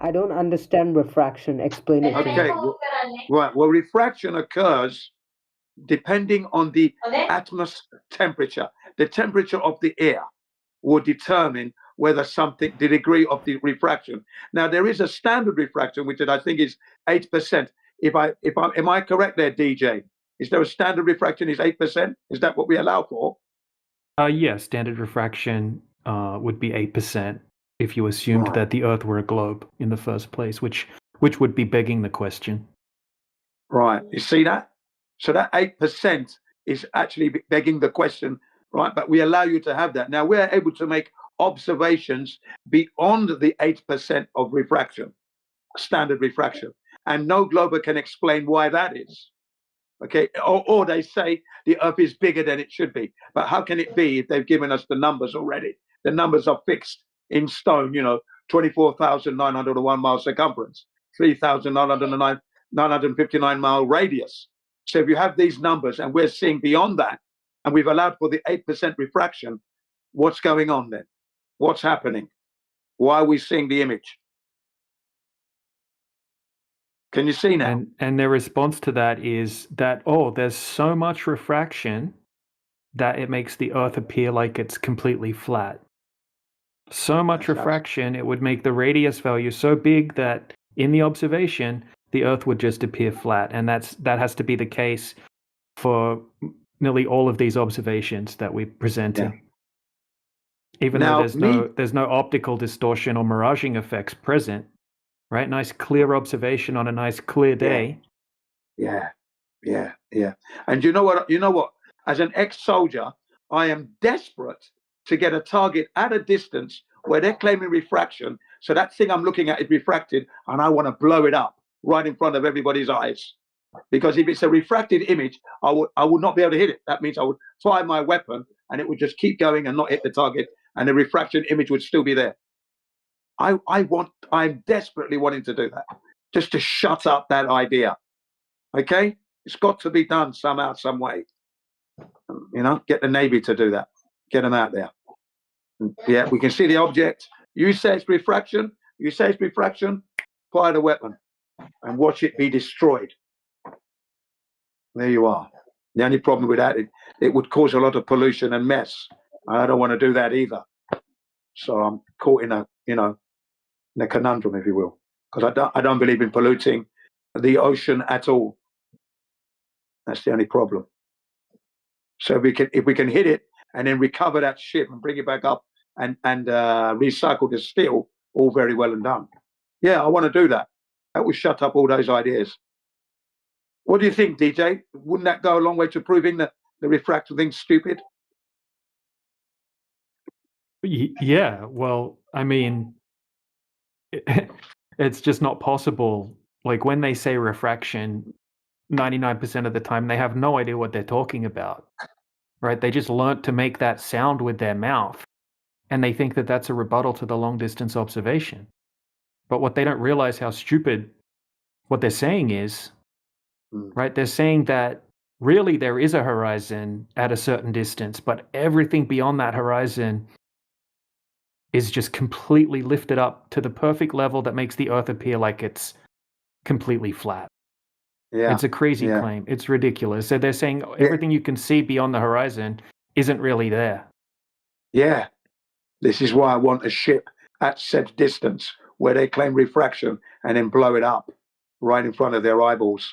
I don't understand refraction. Explain it to me. Okay, right. Well, refraction occurs depending on the atmosphere temperature. The temperature of the air will determine whether something, the degree of the refraction. Now, there is a standard refraction, which I think is 8%. Am I correct there, DJ? Is there a standard refraction is 8%? Is that what we allow for? Yeah, standard refraction would be 8% if you assumed that the Earth were a globe in the first place, which would be begging the question. Right. You see that? So that 8% is actually begging the question, right? But we allow you to have that. Now we're able to make observations beyond the 8% of refraction, standard refraction. And no glober can explain why that is. Okay. Or they say the Earth is bigger than it should be. But how can it be if they've given us the numbers already? The numbers are fixed in stone, 24,901 mile circumference, 3,959 mile radius. So if you have these numbers and we're seeing beyond that, and we've allowed for the 8% refraction, what's going on then? What's happening? Why are we seeing the image? Can you see now? And their response to that is that, there's so much refraction that it makes the Earth appear like it's completely flat. So much refraction, it would make the radius value so big that in the observation, the Earth would just appear flat. And that has to be the case for nearly all of these observations that we're presenting. Yeah. Even though there's no optical distortion or miraging effects present, right? Nice clear observation on a nice clear day. Yeah. And you know what? As an ex-soldier, I am desperate to get a target at a distance where they're claiming refraction. So that thing I'm looking at is refracted, and I want to blow it up right in front of everybody's eyes. Because if it's a refracted image, I would not be able to hit it. That means I would fire my weapon and it would just keep going and not hit the target, and the refraction image would still be there. I'm desperately wanting to do that, just to shut up that idea. Okay? It's got to be done somehow, some way. Get the Navy to do that. Get them out there. Yeah, we can see the object. You say it's refraction. Fire the weapon and watch it be destroyed. There you are. The only problem with that, it would cause a lot of pollution and mess. I don't want to do that either. So I'm caught in a conundrum, if you will, because I don't believe in polluting the ocean at all. That's the only problem. So if we can hit it and then recover that ship and bring it back up and recycle the steel, all very well and done. Yeah, I want to do that. That would shut up all those ideas. What do you think, DJ? Wouldn't that go a long way to proving that the refractive thing's stupid? Yeah, well, I mean, it's just not possible. Like when they say refraction, 99% of the time they have no idea what they're talking about, right? They just learnt to make that sound with their mouth, and they think that that's a rebuttal to the long distance observation. But what they don't realize how stupid what they're saying is, right? They're saying that really there is a horizon at a certain distance, but everything beyond that horizon is just completely lifted up to the perfect level that makes the Earth appear like it's completely flat. Yeah, it's a crazy claim. It's ridiculous. So they're saying everything you can see beyond the horizon isn't really there. Yeah. This is why I want a ship at said distance where they claim refraction and then blow it up right in front of their eyeballs.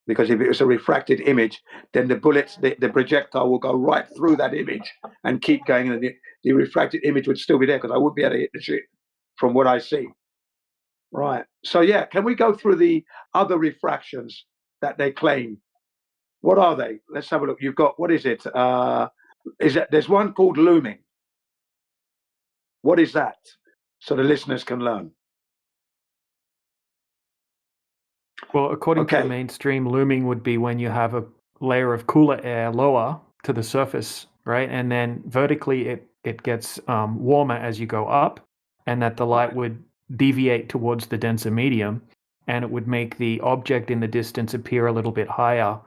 Because if it was a refracted image, then the bullets, the projectile will go right through that image and keep going, and the refracted image would still be there because I wouldn't be able to hit the ship from what I see. Right. So yeah, can we go through the other refractions that they claim? What are they? Let's have a look. You've got, what is it? There's one called looming. What is that? So the listeners can learn. Well, according to the mainstream, looming would be when you have a layer of cooler air lower to the surface, right? And then vertically it gets warmer as you go up, and that the light would deviate towards the denser medium, and it would make the object in the distance appear a little bit higher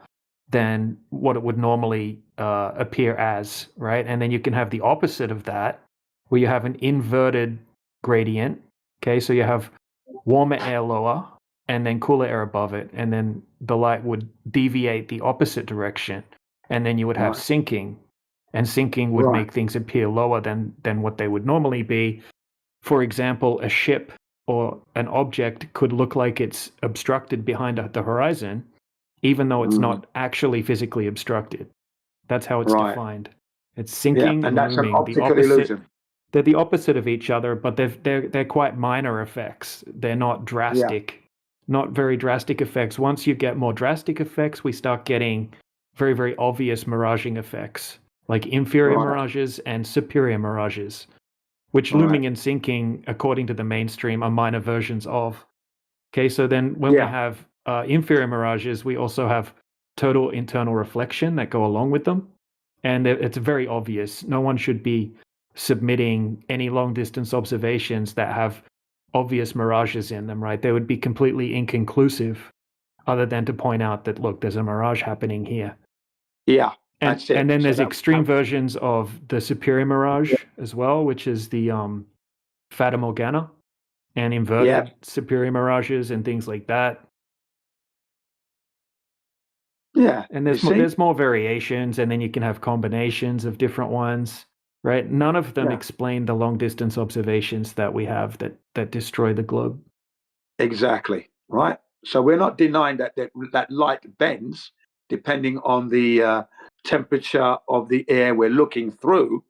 than what it would normally appear as, right? And then you can have the opposite of that, where you have an inverted gradient. Okay, so you have warmer air lower, and then cooler air above it, and then the light would deviate the opposite direction, and then you would have Right. sinking, and sinking would Right. make things appear lower than what they would normally be. For example, a ship or an object could look like it's obstructed behind the horizon, even though it's not actually physically obstructed. That's how it's Right. defined. It's Yeah, sinking and and that's an looming, the optical opposite. illusion. They're the opposite of each other, but they're quite minor effects. They're not drastic, not very drastic effects. Once you get more drastic effects, we start getting very, very obvious miraging effects, like inferior Right. mirages and superior mirages, which Right. looming and sinking, according to the mainstream, are minor versions of. Okay, so then when we Yeah. have inferior mirages, we also have total internal reflection that go along with them. And it's very obvious. No one should be submitting any long distance observations that have obvious mirages in them, right? They would be completely inconclusive, other than to point out that, look, there's a mirage happening here. Yeah, And, that's it. and then So there's that- extreme versions of the superior mirage as well, which is the Fata Morgana and inverted superior mirages and things like that. Yeah. And you see? there's more variations, and then you can have combinations of different ones, right? None of them Yeah. explain the long distance observations that we have that destroy the globe. Exactly. Right. So we're not denying that light bends depending on the temperature of the air we're looking through.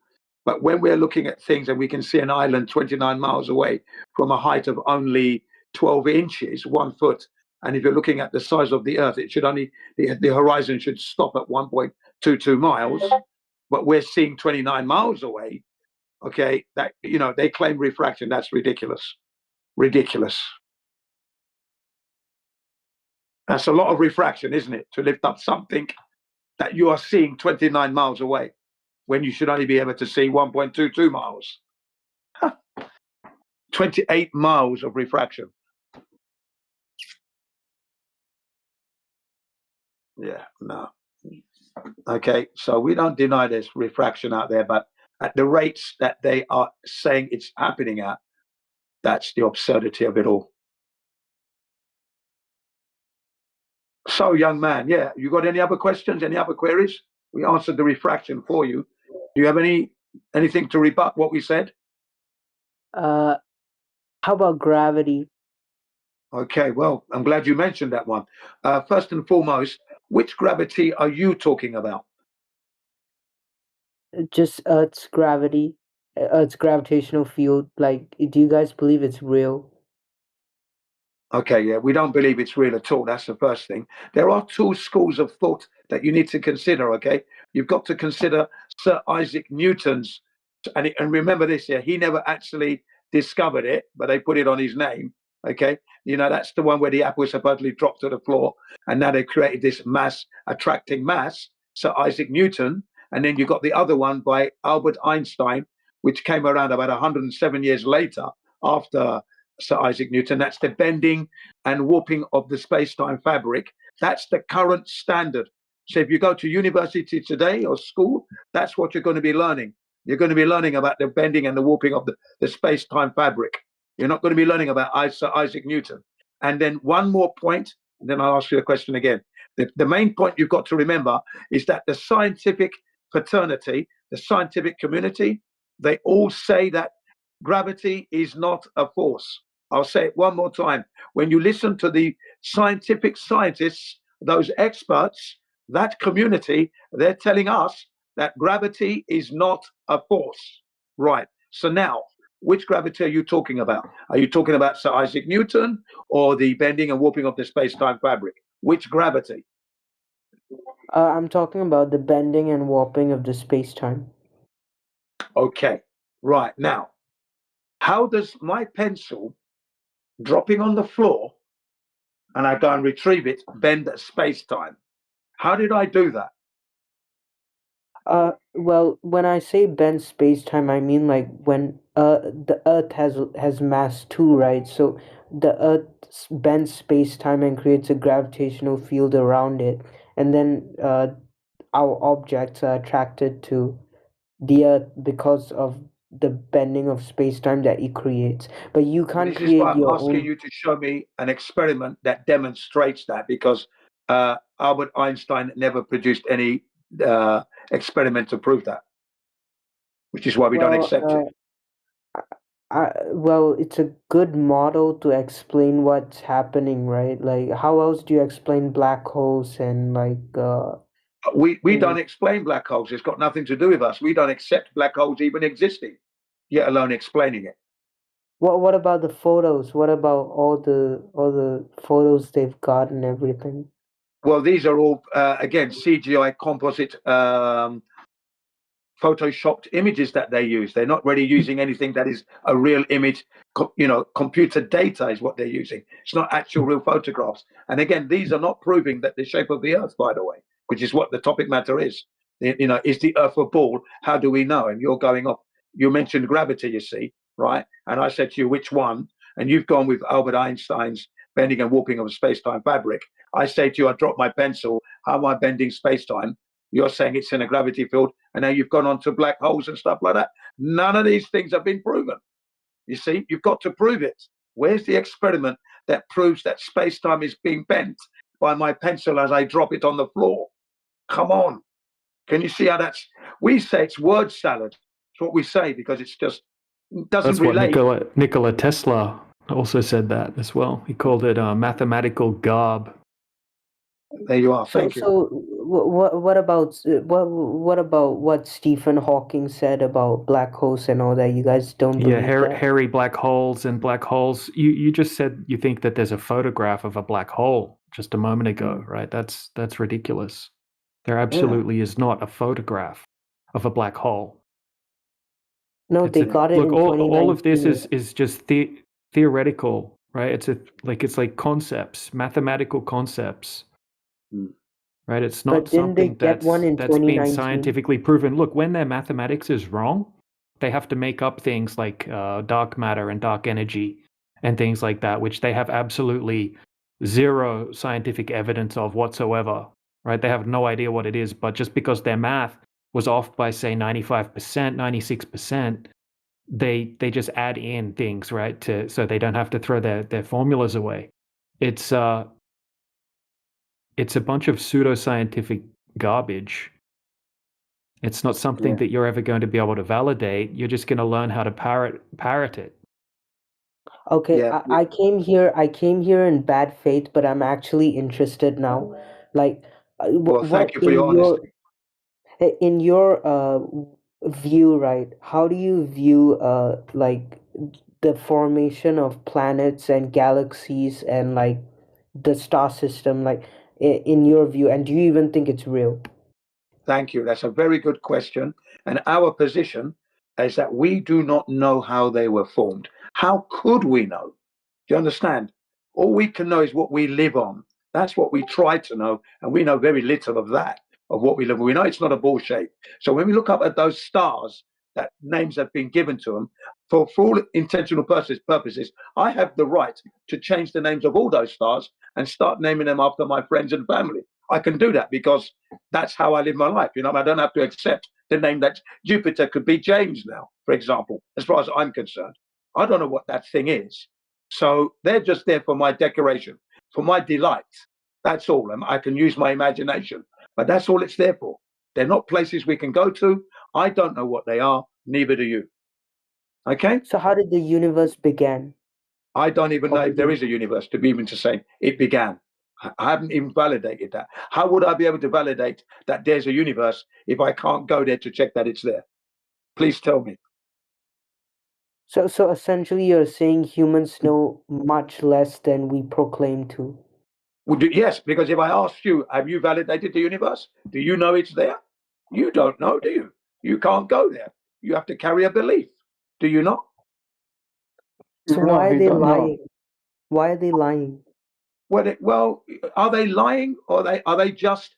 But when we're looking at things and we can see an island 29 miles away from a height of only 12 inches, 1 foot, and if you're looking at the size of the Earth, it should only the horizon should stop at 1.22 miles. But we're seeing 29 miles away. Okay, that they claim refraction. That's ridiculous. Ridiculous. That's a lot of refraction, isn't it? To lift up something that you are seeing 29 miles away when you should only be able to see 1.22 miles. 28 miles of refraction. Yeah, no. Okay, so we don't deny there's refraction out there, but at the rates that they are saying it's happening at, that's the absurdity of it all. So, young man, yeah, you got any other questions, any other queries? We answered the refraction for you. Do you have anything to rebut what we said? How about gravity? Okay, well, I'm glad you mentioned that one. First and foremost, which gravity are you talking about? Just Earth's gravity, Earth's gravitational field. Like, do you guys believe it's real? Okay, yeah, we don't believe it's real at all. That's the first thing. There are two schools of thought that you need to consider, okay? You've got to consider Sir Isaac Newton's, and remember this, yeah, he never actually discovered it, but they put it on his name, okay? That's the one where the apple supposedly dropped to the floor, and now they created this mass attracting mass, Sir Isaac Newton, and then you got the other one by Albert Einstein, which came around about 107 years later after Sir Isaac Newton. That's the bending and warping of the space-time fabric. That's the current standard. So if you go to university today or school, that's what you're going to be learning. You're going to be learning about the bending and the warping of the space-time fabric. You're not going to be learning about Sir Isaac Newton. And then one more point, and then I'll ask you a question again. The main point you've got to remember is that the scientific fraternity, the scientific community, they all say that gravity is not a force. I'll say it one more time. When you listen to the scientific scientists, those experts, that community, they're telling us that gravity is not a force. Right. So now, which gravity are you talking about? Are you talking about Sir Isaac Newton or the bending and warping of the space-time fabric? Which gravity? I'm talking about the bending and warping of the space-time. Okay. Right. Now, how does my pencil dropping on the floor and I go and retrieve it, bend space-time? How did I do that? Well, when I say bend space-time, I mean like when the Earth has mass too, right? So the Earth bends space-time and creates a gravitational field around it, and then our objects are attracted to the Earth because of the bending of space-time that it creates, but you can't This is why create I'm your asking own. you to show me an experiment that demonstrates that, because Albert Einstein never produced any experiment to prove that, which is why we don't Well, accept it. well, it's a good model to explain what's happening, right? Like, how else do you explain black holes and We things? don't explain black holes. It's got nothing to do with us. We don't accept black holes even existing, yet alone explaining it. What about the photos? What about all the photos they've got and everything? Well, these are all again CGI composite photoshopped images that they use. They're not really using anything that is a real image. Computer data is what they're using. It's not actual real photographs. And again, these are not proving that the shape of the Earth, by the way, which is what the topic matter is. Is the Earth a ball? How do we know? And you're going off. You mentioned gravity, you see, right? And I said to you, which one? And you've gone with Albert Einstein's bending and warping of space-time fabric. I say to you, I dropped my pencil. How am I bending space-time? You're saying it's in a gravity field, and now you've gone on to black holes and stuff like that. None of these things have been proven. You see, you've got to prove it. Where's the experiment that proves that space-time is being bent by my pencil as I drop it on the floor? Come on. Can you see how that's... We say it's word salad. It's what we say because it's just... It doesn't That's what relate. Nikola Tesla also said that as well. He called it mathematical garb. There you are. So Thank you. so what about what Stephen Hawking said about black holes and all that? You guys don't Yeah, believe that? hairy black holes and black holes. You just said you think that there's a photograph of a black hole just a moment ago, right? That's ridiculous. There Yeah. absolutely is not a photograph of a black hole. No, It's they a got it look. in All of this 2019. is just theoretical, right? It's like concepts, mathematical concepts, Mm. right? It's not But didn't they something get one in that's been 2019? scientifically proven. Look, when their mathematics is wrong, they have to make up things like dark matter and dark energy and things like that, which they have absolutely zero scientific evidence of whatsoever, right? They have no idea what it is, but just because their math was off by say 95%, 96%, they just add in things, right? So they don't have to throw their formulas away. It's it's a bunch of pseudoscientific garbage. It's not something Yeah. that you're ever going to be able to validate. You're just going to learn how to parrot it. Okay, Yeah. I came here in bad faith, but I'm actually interested now. Like, Well, what thank you for your honesty. in your view, right? How do you view like the formation of planets and galaxies and like the star system, like in your view, and do you even think it's real? Thank you. That's a very good question. And our position is that we do not know how they were formed. How could we know? Do you understand? All we can know is what we live on. That's what we try to know. And we know very little of that, of what we live on. We know it's not a ball shape. So when we look up at those stars, that names have been given to them, for all intentional purposes, I have the right to change the names of all those stars and start naming them after my friends and family. I can do that because that's how I live my life. I don't have to accept the name that Jupiter could be James now, for example, as far as I'm concerned. I don't know what that thing is. So they're just there for my decoration, for my delight. That's all. And I can use my imagination, but that's all it's there for. They're not places we can go to. I don't know what they are, neither do you. Okay? So how did the universe begin? I don't even know Or if there begin? is a universe to be even to say it began. I haven't even validated that. How would I be able to validate that there's a universe if I can't go there to check that it's there? Please tell me. So essentially, you're saying humans know much less than we proclaim to. Yes, because if I asked you, have you validated the universe? Do you know it's there? You don't know, do you? You can't go there. You have to carry a belief. Do you not? So No, why are he they don't know. lying? Why are they lying? Well, are they lying or are they just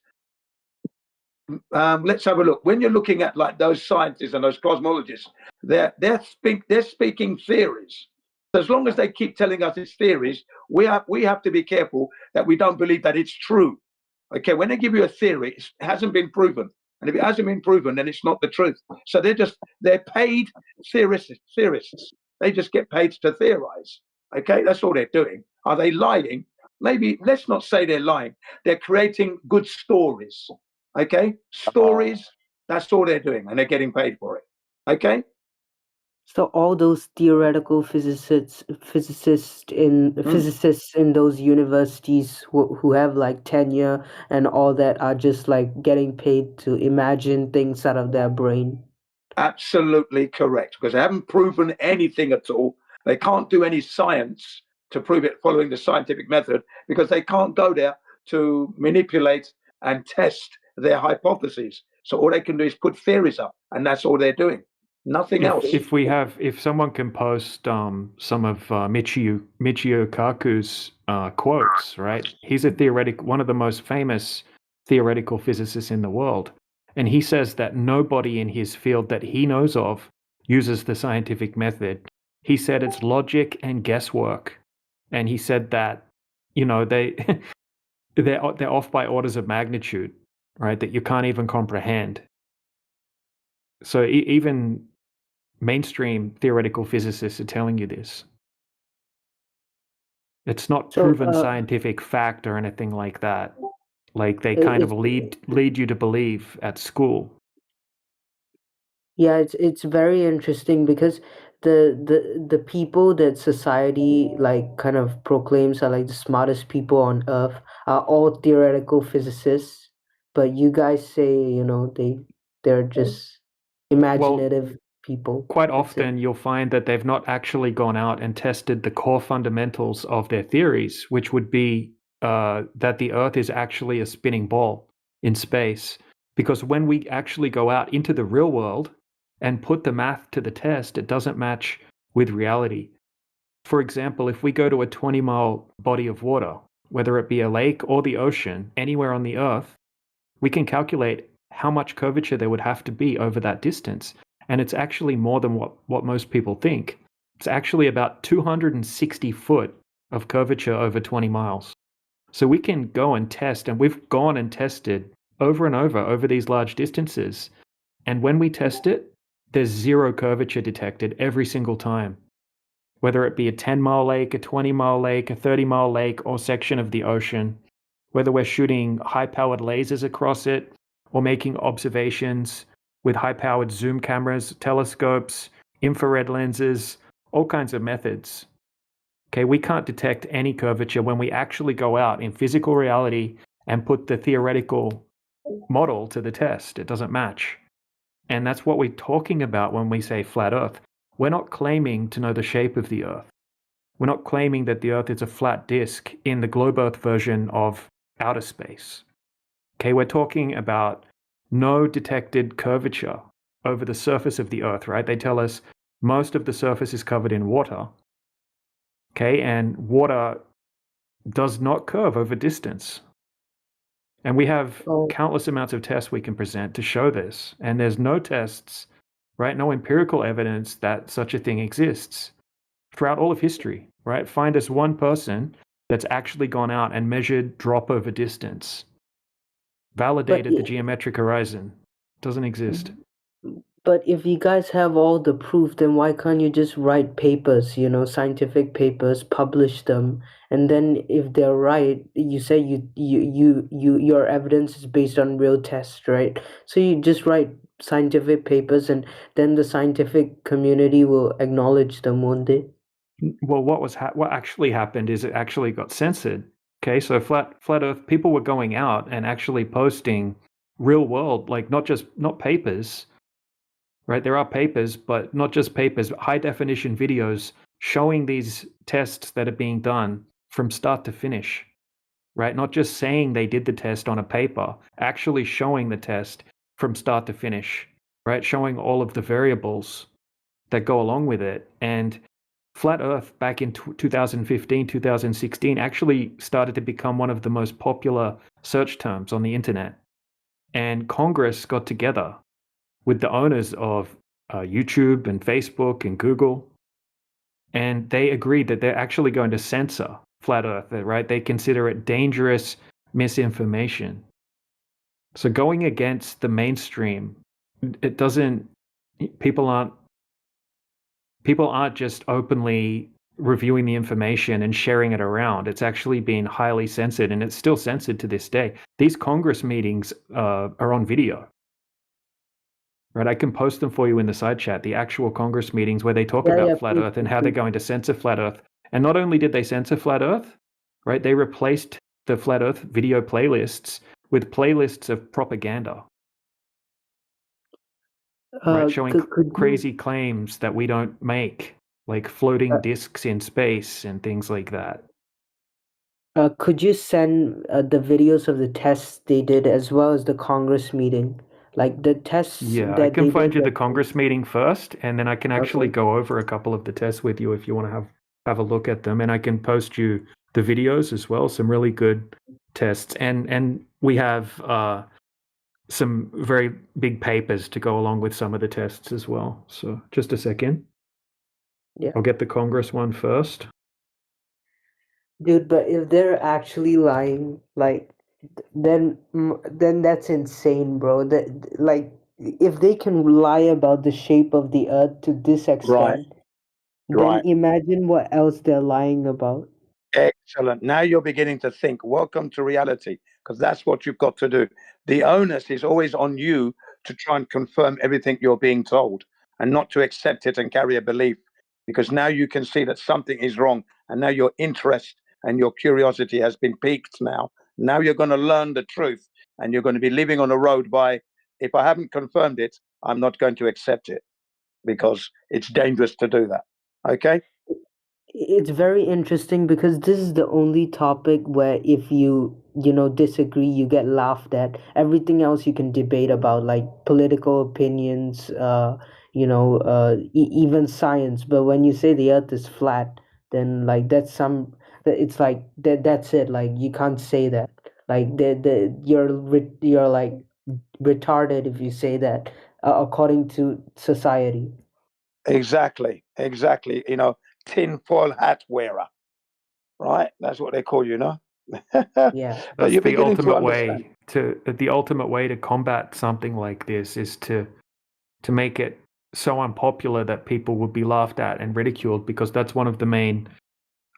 let's have a look. When you're looking at like those scientists and those cosmologists, they're speaking theories. As long as they keep telling us it's theories, we have to be careful that we don't believe that it's true. Okay, when they give you a theory, it hasn't been proven. And if it hasn't been proven, then it's not the truth. So they're paid theorists. They just get paid to theorize. Okay, that's all they're doing. Are they lying? Maybe, let's not say they're lying. They're creating good stories. Okay, stories. That's all they're doing, and they're getting paid for it. Okay. So all those theoretical physicists in those universities who have like tenure and all that are just like getting paid to imagine things out of their brain. Absolutely correct, because they haven't proven anything at all. They can't do any science to prove it following the scientific method, because they can't go there to manipulate and test their hypotheses. So all they can do is put theories up, and that's all they're doing. Nothing else. If someone can post some of Michio Kaku's quotes, right? He's one of the most famous theoretical physicists in the world, and he says that nobody in his field that he knows of uses the scientific method. He said it's logic and guesswork, and he said that they're off by orders of magnitude, right? That you can't even comprehend. So even mainstream theoretical physicists are telling you this. It's not proven scientific fact or anything like that. Like they kind of lead you to believe at school. Yeah, it's very interesting because the people that society like kind of proclaims are like the smartest people on earth are all theoretical physicists, but you guys say, they're just imaginative people. Quite That's it. often you'll find that they've not actually gone out and tested the core fundamentals of their theories, which would be that the Earth is actually a spinning ball in space. Because when we actually go out into the real world and put the math to the test, it doesn't match with reality. For example, if we go to a 20-mile body of water, whether it be a lake or the ocean, anywhere on the Earth, we can calculate how much curvature there would have to be over that distance. And it's actually more than what most people think. It's actually about 260 foot of curvature over 20 miles. So we can go and test, and we've gone and tested over and over these large distances. And when we test it, there's zero curvature detected every single time. Whether it be a 10-mile lake, a 20-mile lake, a 30-mile lake, or section of the ocean, whether we're shooting high-powered lasers across it or making observations with high-powered zoom cameras, telescopes, infrared lenses, all kinds of methods. Okay, we can't detect any curvature when we actually go out in physical reality and put the theoretical model to the test. It doesn't match. And that's what we're talking about when we say flat Earth. We're not claiming to know the shape of the Earth. We're not claiming that the Earth is a flat disk in the globe Earth version of outer space. Okay, we're talking about no detected curvature over the surface of the Earth, right? They tell us most of the surface is covered in water. Okay, and water does not curve over distance. And we have countless amounts of tests we can present to show this. And there's no tests, right? No empirical evidence that such a thing exists throughout all of history, right? Find us one person that's actually gone out and measured drop over distance, validated the geometric horizon. Doesn't exist. But if you guys have all the proof, then why can't you just write papers, scientific papers, publish them, and then if they're right, you say your evidence is based on real tests, right? So you just write scientific papers, and then the scientific community will acknowledge them, won't they? Well, what actually happened is it actually got censored. Okay, so flat Earth people were going out and actually posting real world, like not papers. Right, there are papers, but not just papers, but high definition videos showing these tests that are being done from start to finish, right? Not just saying they did the test on a paper, actually showing the test from start to finish, right? Showing all of the variables that go along with it. And flat Earth back in 2015, 2016 actually started to become one of the most popular search terms on the internet. And Congress got together with the owners of YouTube and Facebook and Google, and they agreed that they're actually going to censor flat Earth, right? They consider it dangerous misinformation. So going against the mainstream, it doesn't. People aren't just openly reviewing the information and sharing it around. It's actually being highly censored, and it's still censored to this day. These Congress meetings are on video. Right, I can post them for you in the side chat, the actual Congress meetings where they talk Yeah, about yeah, flat please, Earth and please, how they're please. going to censor flat Earth. And not only did they censor flat Earth, right, they replaced the flat Earth video playlists with playlists of propaganda, right, showing Could you crazy claims that we don't make, like uh, floating discs in space and things like that. could you send the videos of the tests they did as well as the Congress meeting? Like the tests Yeah, I that can they find did. you the Congress meeting first, and then I can actually Okay. go over a couple of the tests with you if you want to have a look at them, and I can post you the videos as well, some really good tests, and we have some very big papers to go along with some of the tests as well. So just a second, Yeah. I'll get the Congress one first. Dude, but if they're actually lying, like, then that's insane, bro. That like, if they can lie about the shape of the Earth to this Right, extent, then right. imagine what else they're lying about. Excellent. Now you're beginning to think. Welcome to reality, because that's what you've got to do. The onus is always on you to try and confirm everything you're being told and not to accept it and carry a belief, because now you can see that something is wrong. And now your interest and your curiosity has been piqued now. Now you're going to learn the truth and you're going to be living on a road by, if I haven't confirmed it, I'm not going to accept it because it's dangerous to do that. Okay? It's very interesting because this is the only topic where if you disagree, you get laughed at. Everything else you can debate about, like political opinions, even science. But when you say the Earth is flat, then like it's like that's it. Like you can't say that. Like you're like retarded if you say that, according to society. Exactly, exactly. Tinfoil hat wearer, right? That's what they call you, no? Yeah. But That's you're beginning to understand. the ultimate way to combat something like this is to make it so unpopular that people would be laughed at and ridiculed, because that's one of the main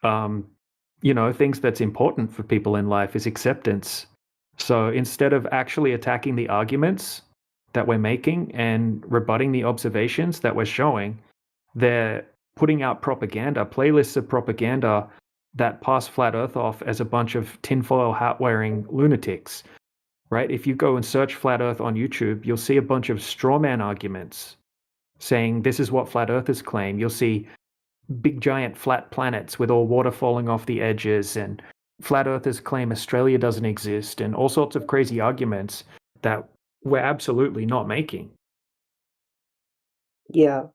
um, things that's important for people in life is acceptance. So instead of actually attacking the arguments that we're making and rebutting the observations that we're showing, they're putting out propaganda, playlists of propaganda that pass flat Earth off as a bunch of tinfoil hat wearing lunatics, right? If you go and search flat Earth on YouTube, you'll see a bunch of straw man arguments saying this is what flat earthers claim. You'll see big giant flat planets with all water falling off the edges, and flat earthers claim Australia doesn't exist, and all sorts of crazy arguments that we're absolutely not making. Yeah.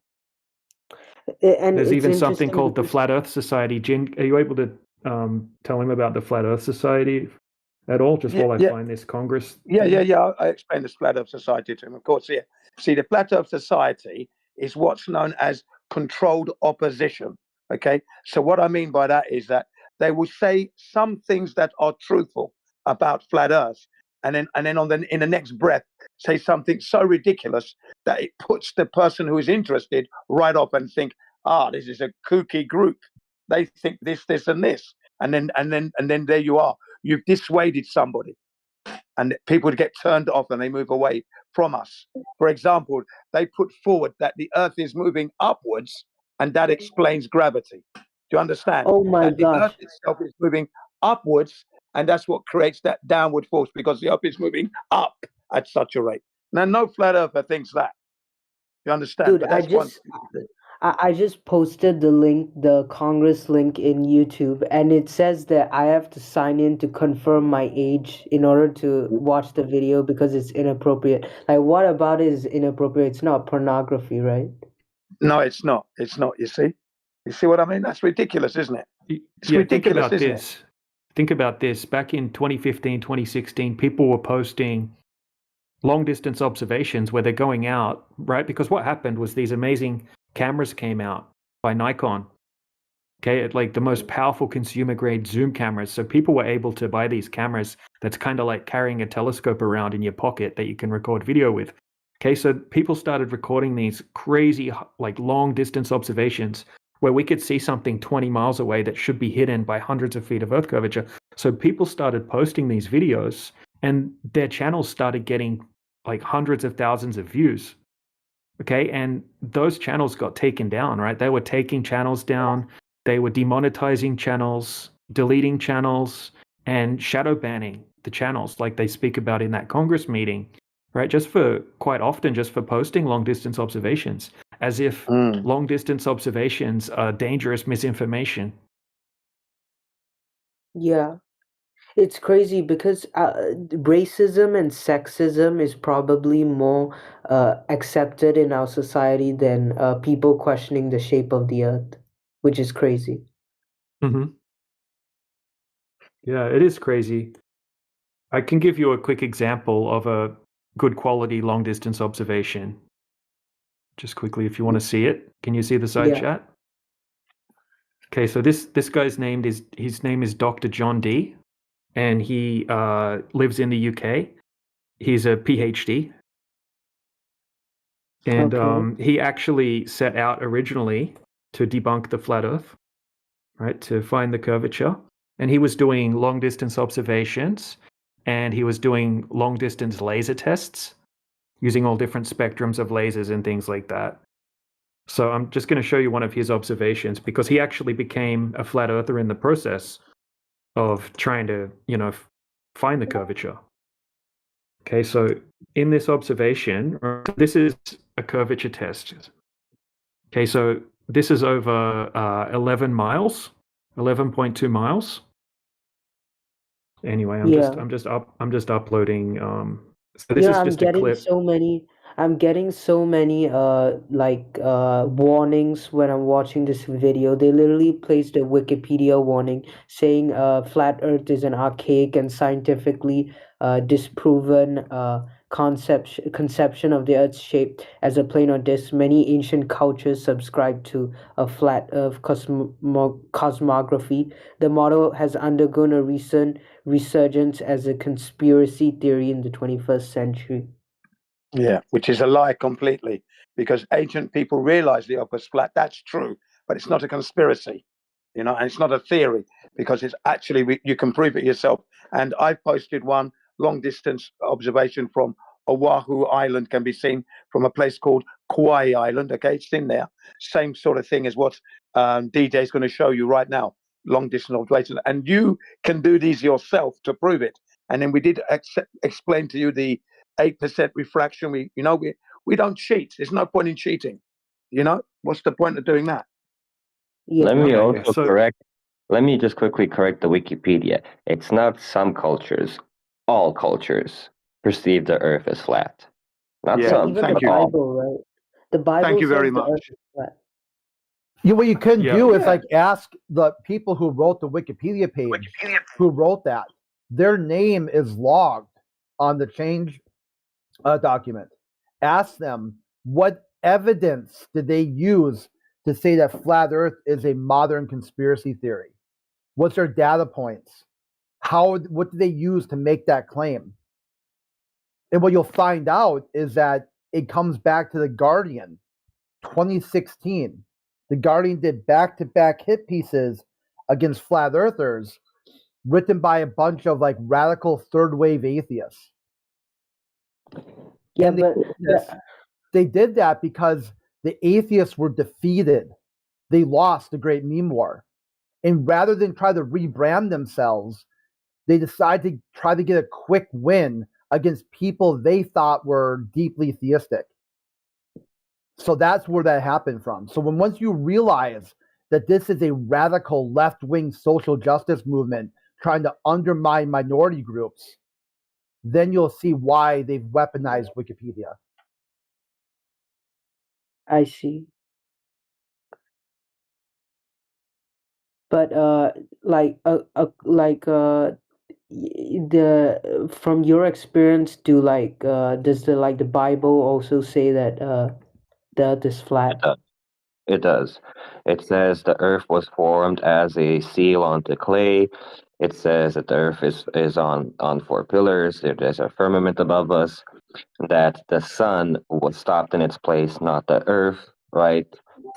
And There's it's even something interesting called the because Flat Earth Society. Jin, are you able to tell him about the Flat Earth Society at all, just Yeah, while I yeah, find this Congress yeah, yeah, thing? yeah. I explained the Flat Earth Society to him, of course. Yeah. See, the Flat Earth Society is what's known as controlled opposition. Okay. So what I mean by that is that they will say some things that are truthful about flat Earth, and then in the next breath say something so ridiculous that it puts the person who is interested right off and think, this is a kooky group. They think this, and this, and then there you are. You've dissuaded somebody and people get turned off and they move away from us. For example, they put forward that the Earth is moving upwards and that explains gravity. Do you understand? oh my That the Earth gosh, itself is moving upwards and that's what creates that downward force because the Earth is moving up at such a rate. Now, no flat earther thinks that. You understand? dude, But that's one. I just posted the link, the Congress link in YouTube, and it says that I have to sign in to confirm my age in order to watch the video because it's inappropriate. Like, what about it is inappropriate? It's not pornography, right? No, it's not. It's not. You see what I mean? That's ridiculous, isn't it? It's Yeah, ridiculous, isn't it? Think about this. Back in 2015, 2016, people were posting long distance observations where they're going out, right? Because what happened was these amazing cameras came out by Nikon, Okay, like the most powerful consumer grade zoom cameras. So people were able to buy these cameras that's kind of like carrying a telescope around in your pocket that you can record video with. Okay, so people started recording these crazy, like long distance observations where we could see something 20 miles away that should be hidden by hundreds of feet of Earth curvature. So people started posting these videos and their channels started getting like hundreds of thousands of views. Okay, and those channels got taken down, right? They were taking channels down, they were demonetizing channels, deleting channels, and shadow banning the channels, like they speak about in that Congress meeting, right? Just for quite often, just for posting long distance observations, as if long distance observations are dangerous misinformation. Yeah. It's crazy because racism and sexism is probably more accepted in our society than people questioning the shape of the earth, which is crazy. Mm-hmm. Yeah, it is crazy. I can give you a quick example of a good quality long distance observation. Just quickly, if you want to see it. Can you see the side Yeah. chat? Okay, so this guy's name is Dr. John D, and he lives in the UK. He's a PhD, and Okay. he actually set out originally to debunk the flat Earth, right? To find the curvature, and he was doing long distance observations, and he was doing long distance laser tests using all different spectrums of lasers and things like that. So I'm just going to show you one of his observations because he actually became a flat earther in the process of trying to, find the curvature. Okay, so in this observation, this is a curvature test. Okay, so this is over 11 miles, 11.2 miles. Anyway, Yeah. I'm just uploading. So this Yeah, is just a clip. I'm getting so many warnings when I'm watching this video. They literally placed a Wikipedia warning saying flat earth is an archaic and scientifically disproven conception of the earth's shape as a plane or disk. Many ancient cultures subscribe to a flat earth cosmography. The model has undergone a recent resurgence as a conspiracy theory in the 21st century. Yeah, which is a lie completely, because ancient people realized the earth was flat. That's true, but it's not a conspiracy, and it's not a theory, because it's actually, you can prove it yourself. And I've posted one long distance observation from Oahu Island, can be seen from a place called Kauai Island. Okay, it's in there. Same sort of thing as what DJ is going to show you right now, long distance observation. And you can do these yourself to prove it. And then we did explain to you the 8% refraction. We don't cheat. There's no point in cheating. What's the point of doing that? Yeah. Let me Yeah, also so correct. Let me just quickly correct the Wikipedia. It's not some cultures, all cultures perceive the Earth as flat. Not Yeah, Yeah, some, even the thank but you. all. Bible, right? The Thank Bible you very says the much. earth is flat. What you can Yeah. do is Yeah. like ask the people who wrote the Wikipedia page who wrote that. Their name is logged on the change document. Ask them what evidence did they use to say that flat Earth is a modern conspiracy theory? What's their data points? What did they use to make that claim? And what you'll find out is that it comes back to The Guardian, 2016. The Guardian did back-to-back hit pieces against flat earthers written by a bunch of like radical third wave atheists. Yeah, And but they did that because the atheists were defeated. They lost the Great Meme War. And rather than try to rebrand themselves, they decided to try to get a quick win against people they thought were deeply theistic. So that's where that happened from. So once you realize that this is a radical left-wing social justice movement trying to undermine minority groups, then you'll see why they've weaponized Wikipedia. I see. But the from your experience, does the Bible also say that the earth is flat? It does. It says the earth was formed as a seal onto clay. It says that the earth is on four pillars. There's a firmament above us. That the sun was stopped in its place, not the earth, right?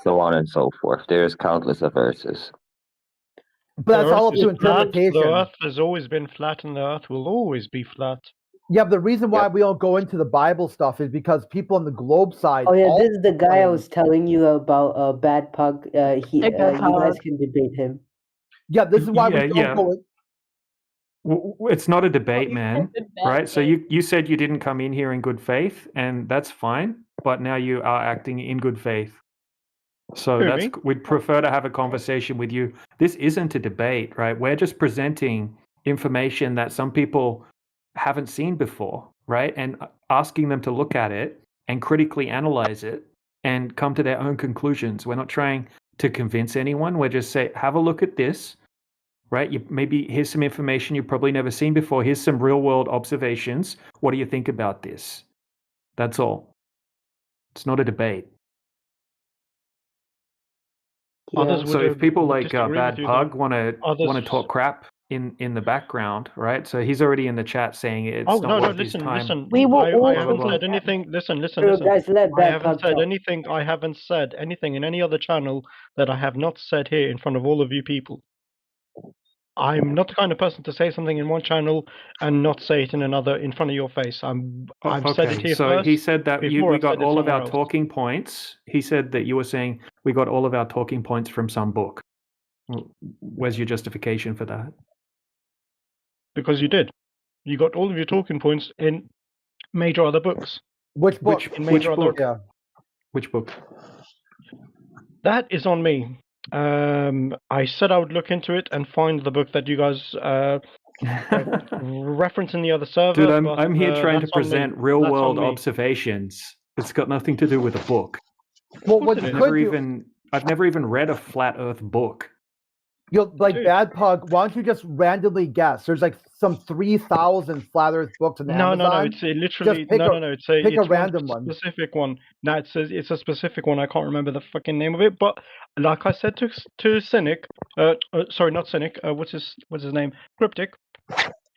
So on and so forth. There's countless of verses. But The that's all earth up to is flat. interpretation. The earth has always been flat, and the earth will always be flat. Yeah, but the reason why we don't go into the Bible stuff is because people on the globe side. Oh yeah, all this is the guy I claim- was telling you about. Bad Pug. You guys Pug. can debate him. Yeah, this is why Yeah, we don't yeah. go in. It's not a debate, you man. said the Right? bad So thing. you said you didn't come in here in good faith, and that's fine. But now you are acting in good faith. So Who, that's me? we'd prefer to have a conversation with you. This isn't a debate, right? We're just presenting information that some people haven't seen before, right? And asking them to look at it and critically analyze it and come to their own conclusions. We're not trying to convince anyone. We're just saying, have a look at this, right? Maybe here's some information you've probably never seen before. Here's some real world observations. What do you think about this? That's all. It's not a debate. Others Yeah. would So if people would like disagree with Bad you, Pug though. want to Others- talk crap in the background, right? So he's already in the chat saying it's Oh not no! worth his Listen, time. listen. We will I always haven't blah, blah, said blah. anything. Listen. So guys, let I Bad haven't Pug said talk. anything. I haven't said anything in any other channel that I have not said here in front of all of you people. I'm not the kind of person to say something in one channel and not say it in another in front of your face. I've said it Okay, here so first. he said that before we I've got said it all of somewhere our else. talking points. He said that you were saying we got all of our talking points from some book. Where's your justification for that? Because you did. You got all of your talking points in major other books. Which book? In major other. book? Yeah. Which book? That is on me. I said I would look into it and find the book that you guys reference in the other server. Dude, but, I'm here trying to that's on me. present real That's on world me. observations. It's got nothing to do with a book. Well, course what it you is. could do, I've never even read a flat Earth book. like Dude. Bad Pug, why don't you just randomly guess? There's like some 3,000 flat Earth books on No, Amazon. it's literally pick no. It's a pick a it's random one one. specific one. No, it's a specific one. I can't remember the fucking name of it. But like I said to Cynic, sorry, not Cynic. What's his name? Cryptic.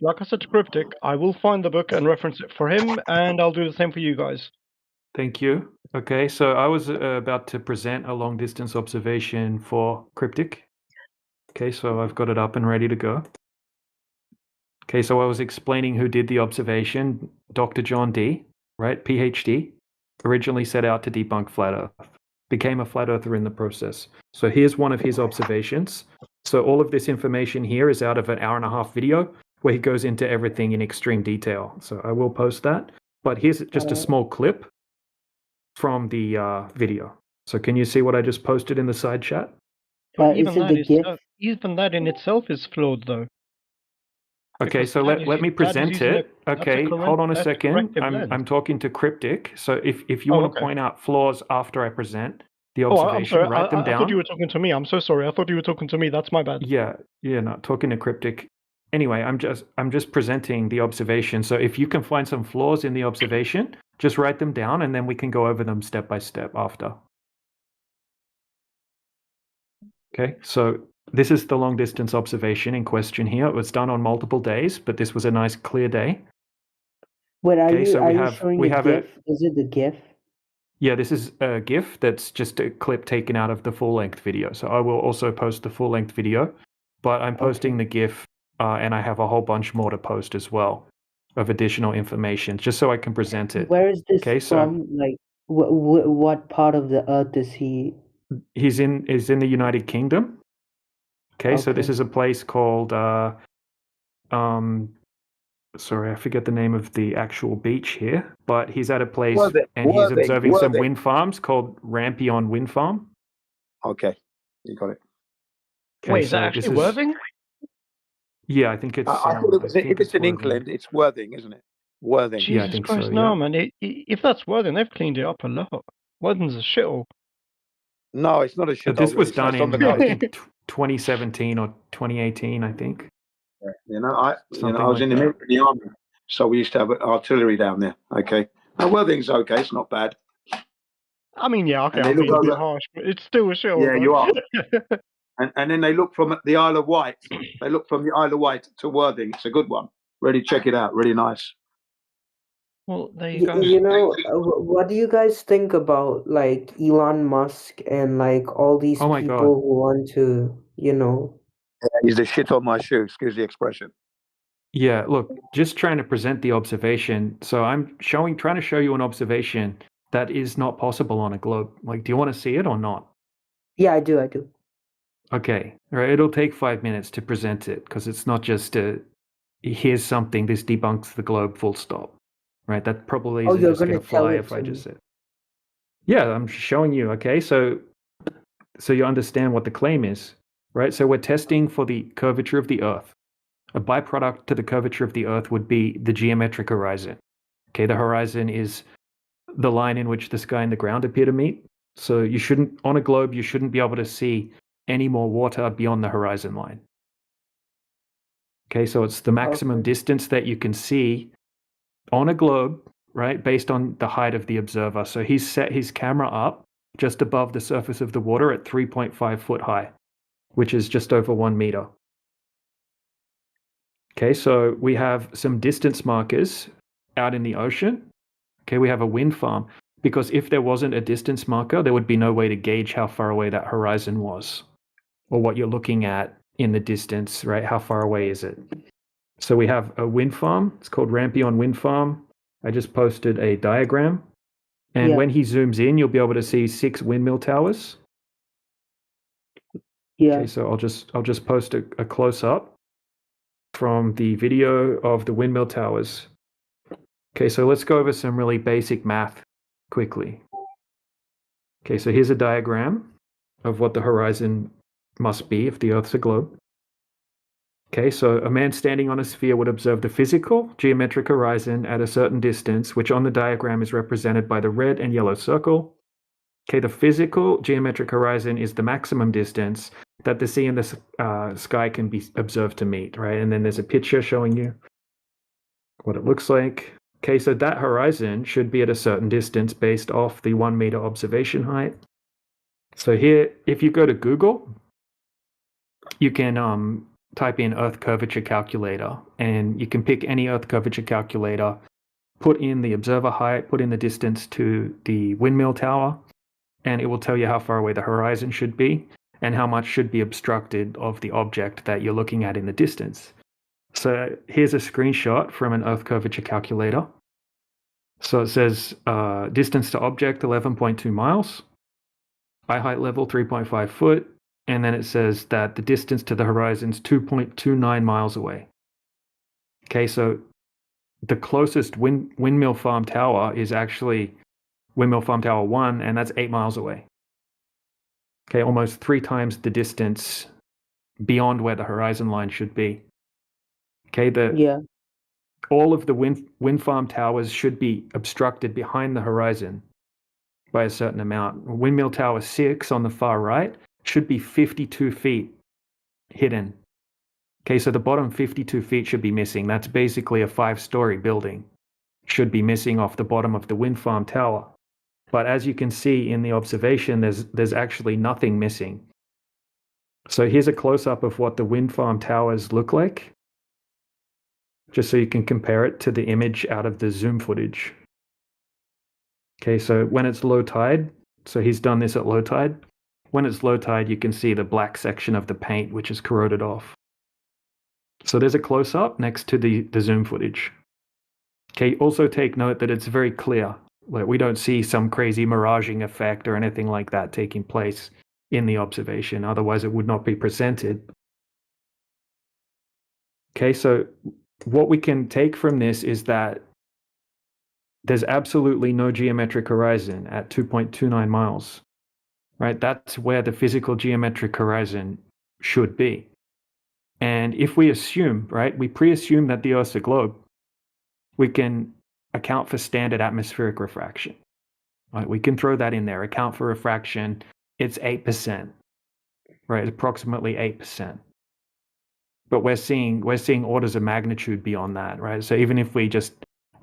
Like I said to Cryptic, I will find the book and reference it for him, and I'll do the same for you guys. Thank you. Okay, so I was about to present a long distance observation for Cryptic. Okay, so I've got it up and ready to go. Okay, so I was explaining who did the observation. Dr. John Dee, right? PhD, originally set out to debunk flat Earth, became a flat earther in the process. So here's one of his observations. So all of this information here is out of an 1.5-hour video where he goes into everything in extreme detail. So I will post that. But here's just a small clip from the video. So can you see what I just posted in the side chat? But Is it the GIF? even that in itself is flawed, though. Okay, Because so that let is- me that is present using it. that's a Okay, correct- hold on a that's second. corrective lens. I'm talking to Cryptic. So if you Oh, want to okay. point out flaws after I present the Oh, I'm observation, sorry. write them I down. thought you were talking to me. I'm so sorry. I thought you were talking to me. That's my bad. Yeah, not talking to Cryptic. Anyway, I'm just presenting the observation. So if you can find some flaws in the observation, just write them down and then we can go over them step by step after. Okay, so this is the long distance observation in question here. It was done on multiple days, but this was a nice clear day. Wait, are Okay, you so are we you have- showing we a have GIF? Is it the GIF? Yeah, this is a GIF that's just a clip taken out of the full-length video. So I will also post the full-length video, but I'm posting the GIF and I have a whole bunch more to post as well of additional information, just so I can present it. Where is this Okay, so- from? Like, what part of the earth is he? He's in the United Kingdom. Okay, so this Okay. is a place called sorry, I forget the name of the actual beach here, but he's at a place and he's observing some wind farms called Rampion Wind Farm. Okay, you got it. Okay, Wait, is so that this actually Worthing? Yeah, I think it's. I thought it was, I think if it's in Worthing. England, it's Worthing, isn't it? Worthing. Yeah, I Jesus think Christ, so, no, yeah. man. If that's Worthing, they've cleaned it up a lot. Worthing's a shithole. No, it's not a shithole. This was it's done on in the I coast. think 2017 or 2018, I think. You know, I Something was like in the that. military army, so we used to have artillery down there. Okay, now Worthing's okay; it's not bad. I mean, yeah, okay, And they I'm look being a bit over. harsh, but it's still a Yeah, shithole, you are. though. And then they look from the Isle of Wight. They look from the Isle of Wight to Worthing. It's a good one. Really check it out. Really nice. Well, there you go. What do you guys think about like Elon Musk and like all these Oh my people God. who want to, He's the shit on my shoe. Excuse the expression. Yeah, look, just trying to present the observation. So I'm trying to show you an observation that is not possible on a globe. Like, do you want to see it or not? Yeah, I do. Okay, all right. It'll take 5 minutes to present it because it's not just here's something, this debunks the globe, full stop. Right? That probably Oh, isn't you're just going gonna to tell fly it if to I me. just said. Yeah, I'm showing you. Okay, so you understand what the claim is, right? So we're testing for the curvature of the Earth. A byproduct to the curvature of the Earth would be the geometric horizon. Okay, the horizon is the line in which the sky and the ground appear to meet. So you shouldn't, on a globe, you shouldn't be able to see any more water beyond the horizon line. Okay, so it's the maximum Okay. distance that you can see on a globe, right, based on the height of the observer. So he's set his camera up just above the surface of the water at 3.5 foot high, which is just over 1 meter. Okay, so we have some distance markers out in the ocean. Okay, we have a wind farm. Because if there wasn't a distance marker, there would be no way to gauge how far away that horizon was or what you're looking at in the distance, right? How far away is it? So we have a wind farm. It's called Rampion Wind Farm. I just posted a diagram. And Yeah. when he zooms in, you'll be able to see 6 windmill towers. Yeah. Okay, so I'll just post a close up from the video of the windmill towers. Okay, so let's go over some really basic math quickly. Okay, so here's a diagram of what the horizon must be if the Earth's a globe. Okay, so a man standing on a sphere would observe the physical geometric horizon at a certain distance, which on the diagram is represented by the red and yellow circle. Okay, the physical geometric horizon is the maximum distance that the sea and the sky can be observed to meet, right? And then there's a picture showing you what it looks like. Okay, so that horizon should be at a certain distance based off the 1 meter observation height. So here, if you go to Google, you can type in Earth curvature calculator, and you can pick any Earth curvature calculator, put in the observer height, put in the distance to the windmill tower, and it will tell you how far away the horizon should be and how much should be obstructed of the object that you're looking at in the distance. So here's a screenshot from an Earth curvature calculator. So it says distance to object 11.2 miles, eye height level 3.5 foot, and then it says that the distance to the horizon is 2.29 miles away. Okay, so the closest windmill farm tower is actually Windmill Farm Tower 1, and that's 8 miles away. Okay, almost 3 times the distance beyond where the horizon line should be. Okay, Yeah. all of the wind farm towers should be obstructed behind the horizon by a certain amount. Windmill Tower 6 on the far right should be 52 feet hidden. Okay, so the bottom 52 feet should be missing. That's basically a 5-story building. Should be missing off the bottom of the wind farm tower. But as you can see in the observation, there's actually nothing missing. So here's a close-up of what the wind farm towers look like, just so you can compare it to the image out of the zoom footage. Okay, so when it's low tide, so he's done this at low tide. When it's low tide, you can see the black section of the paint, which is corroded off. So there's a close-up next to the zoom footage. Okay, also take note that it's very clear. Like, we don't see some crazy miraging effect or anything like that taking place in the observation. Otherwise, it would not be presented. Okay, so what we can take from this is that there's absolutely no geometric horizon at 2.29 miles, right? That's where the physical geometric horizon should be. And if we assume, right, we pre-assume that the Earth's a globe, we can account for standard atmospheric refraction. Right, we can throw that in there, account for refraction. It's 8%, right? Approximately 8%. But we're seeing orders of magnitude beyond that, right? So even if we just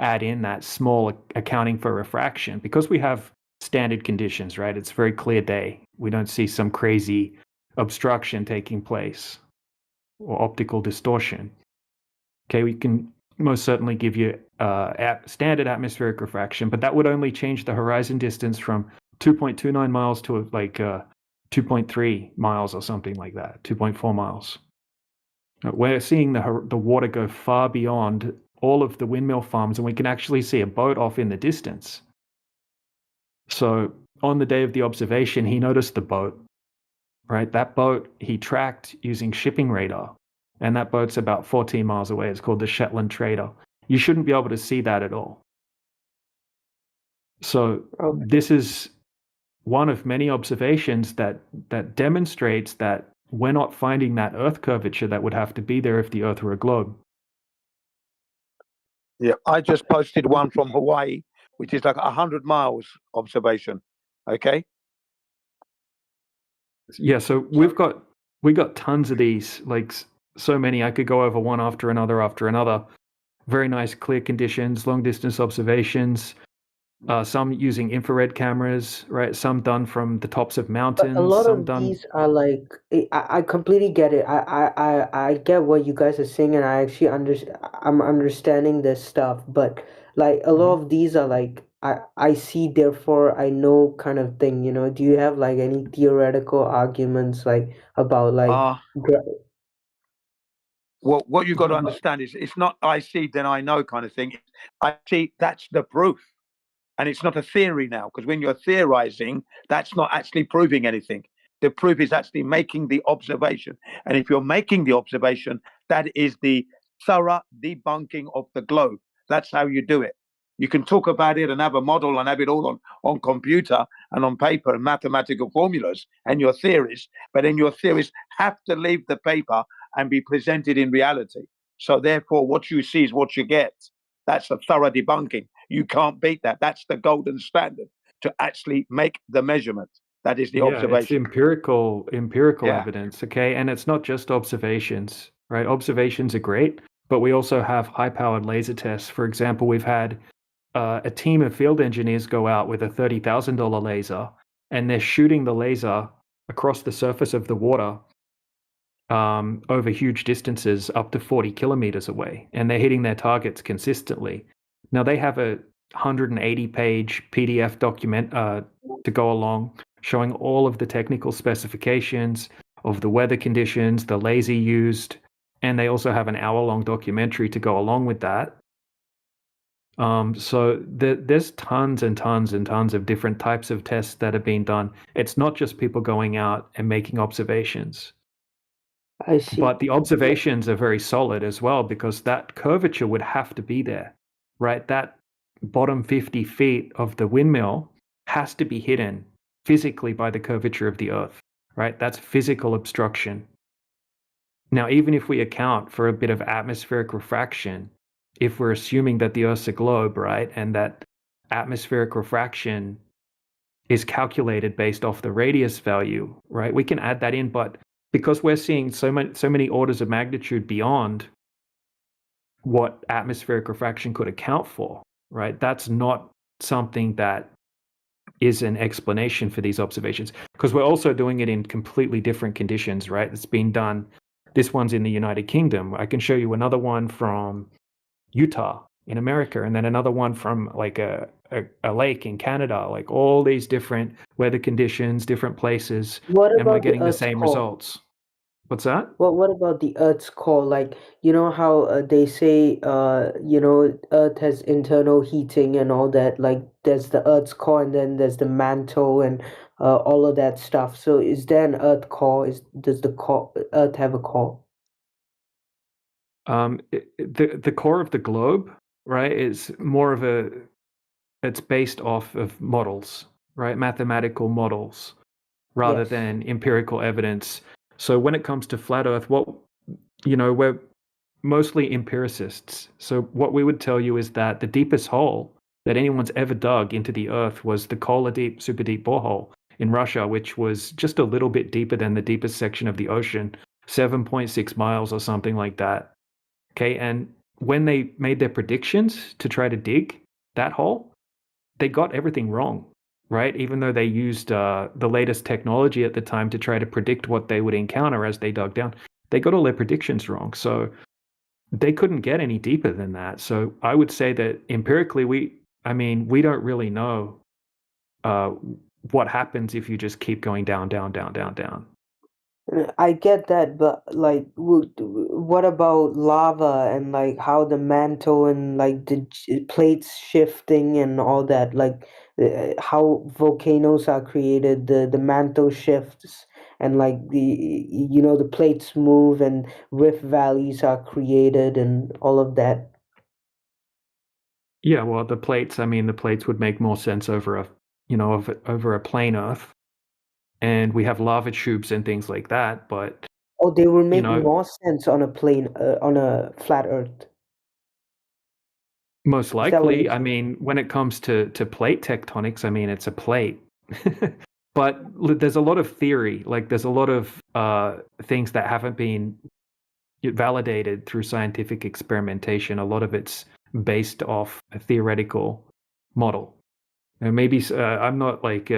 add in that small accounting for refraction, because we have standard conditions, right? It's very clear day. We don't see some crazy obstruction taking place or optical distortion. Okay, we can most certainly give you standard atmospheric refraction, but that would only change the horizon distance from 2.29 miles to like 2.3 miles or something like that, 2.4 miles. We're seeing the water go far beyond all of the windmill farms, and we can actually see a boat off in the distance. So on the day of the observation, he noticed the boat, right? That boat he tracked using shipping radar, and that boat's about 14 miles away. It's called the Shetland Trader. You shouldn't be able to see that at all. So this is one of many observations that demonstrates that we're not finding that Earth curvature that would have to be there if the Earth were a globe. Yeah, I just posted one from Hawaii, which is like 100 miles observation. Okay. Yeah, so we got tons of these, like so many. I could go over one after another. Very nice, clear conditions, long distance observations. Some using infrared cameras, right? Some done from the tops of mountains. A lot some of done. these are like I completely get it. I get what you guys are saying, and I actually I'm understanding this stuff. But like a lot of these are like I see, therefore I know kind of thing. You know, do you have like any theoretical arguments like about like What you've got to understand is it's not I see then I know kind of thing. I see, that's the proof. And it's not a theory now, because when you're theorizing, that's not actually proving anything. The proof is actually making the observation. And if you're making the observation, that is the thorough debunking of the globe. That's how you do it. You can talk about it and have a model and have it all on computer and on paper and mathematical formulas and your theories, but then your theories have to leave the paper and be presented in reality. So therefore, what you see is what you get. That's a thorough debunking. You can't beat that. That's the golden standard to actually make the measurement. That is the observation. It's empirical evidence, okay? And it's not just observations, right? Observations are great, but we also have high-powered laser tests. For example, we've had a team of field engineers go out with a $30,000 laser, and they're shooting the laser across the surface of the water over huge distances up to 40 kilometers away, and they're hitting their targets consistently. Now, they have a 180-page PDF document to go along, showing all of the technical specifications of the weather conditions, the laser used, and they also have an hour-long documentary to go along with that. So there's tons and tons and tons of different types of tests that have been done. It's not just people going out and making observations. I see. But the observations are very solid as well, because that curvature would have to be there, right? That bottom 50 feet of the windmill has to be hidden physically by the curvature of the Earth, right? That's physical obstruction. Now, even if we account for a bit of atmospheric refraction, if we're assuming that the Earth's a globe, right, and that atmospheric refraction is calculated based off the radius value, right, we can add that in, but because we're seeing so many orders of magnitude beyond what atmospheric refraction could account for, right, that's not something that is an explanation for these observations, because we're also doing it in completely different conditions, right? It's been done. This one's in the United Kingdom. I can show you another one from Utah in America, and then another one from like a lake in Canada, like all these different weather conditions, different places, and we're getting the same results. What's that? What about the Earth's core? Like, you know how they say, you know, Earth has internal heating and all that. Like, there's the Earth's core, and then there's the mantle and all of that stuff. So, is there an Earth core? Does the Earth have a core? The core of the globe, right, is more of it's based off of models, right, mathematical models, rather Yes. than empirical evidence. So when it comes to flat Earth, we're mostly empiricists. So what we would tell you is that the deepest hole that anyone's ever dug into the Earth was the Kola Deep super deep borehole in Russia, which was just a little bit deeper than the deepest section of the ocean, 7.6 miles or something like that. Okay, and when they made their predictions to try to dig that hole, they got everything wrong. right? Even though they used the latest technology at the time to try to predict what they would encounter as they dug down, they got all their predictions wrong. So they couldn't get any deeper than that. So I would say that empirically, we don't really know what happens if you just keep going down, down, down, down, down. I get that, but like, what about lava and like how the mantle and like the plates shifting and all that? Like, how volcanoes are created, the mantle shifts, and like the plates move and rift valleys are created and all of that. Yeah, well, the plates would make more sense over over a plain Earth, and we have lava tubes and things like that. But Oh, they will you make know, more sense on a plane, on a flat Earth. most Is that what you're likely, saying? when it comes to plate tectonics, it's a plate. But there's a lot of theory, like there's a lot of things that haven't been validated through scientific experimentation. A lot of it's based off a theoretical model. And maybe I'm not like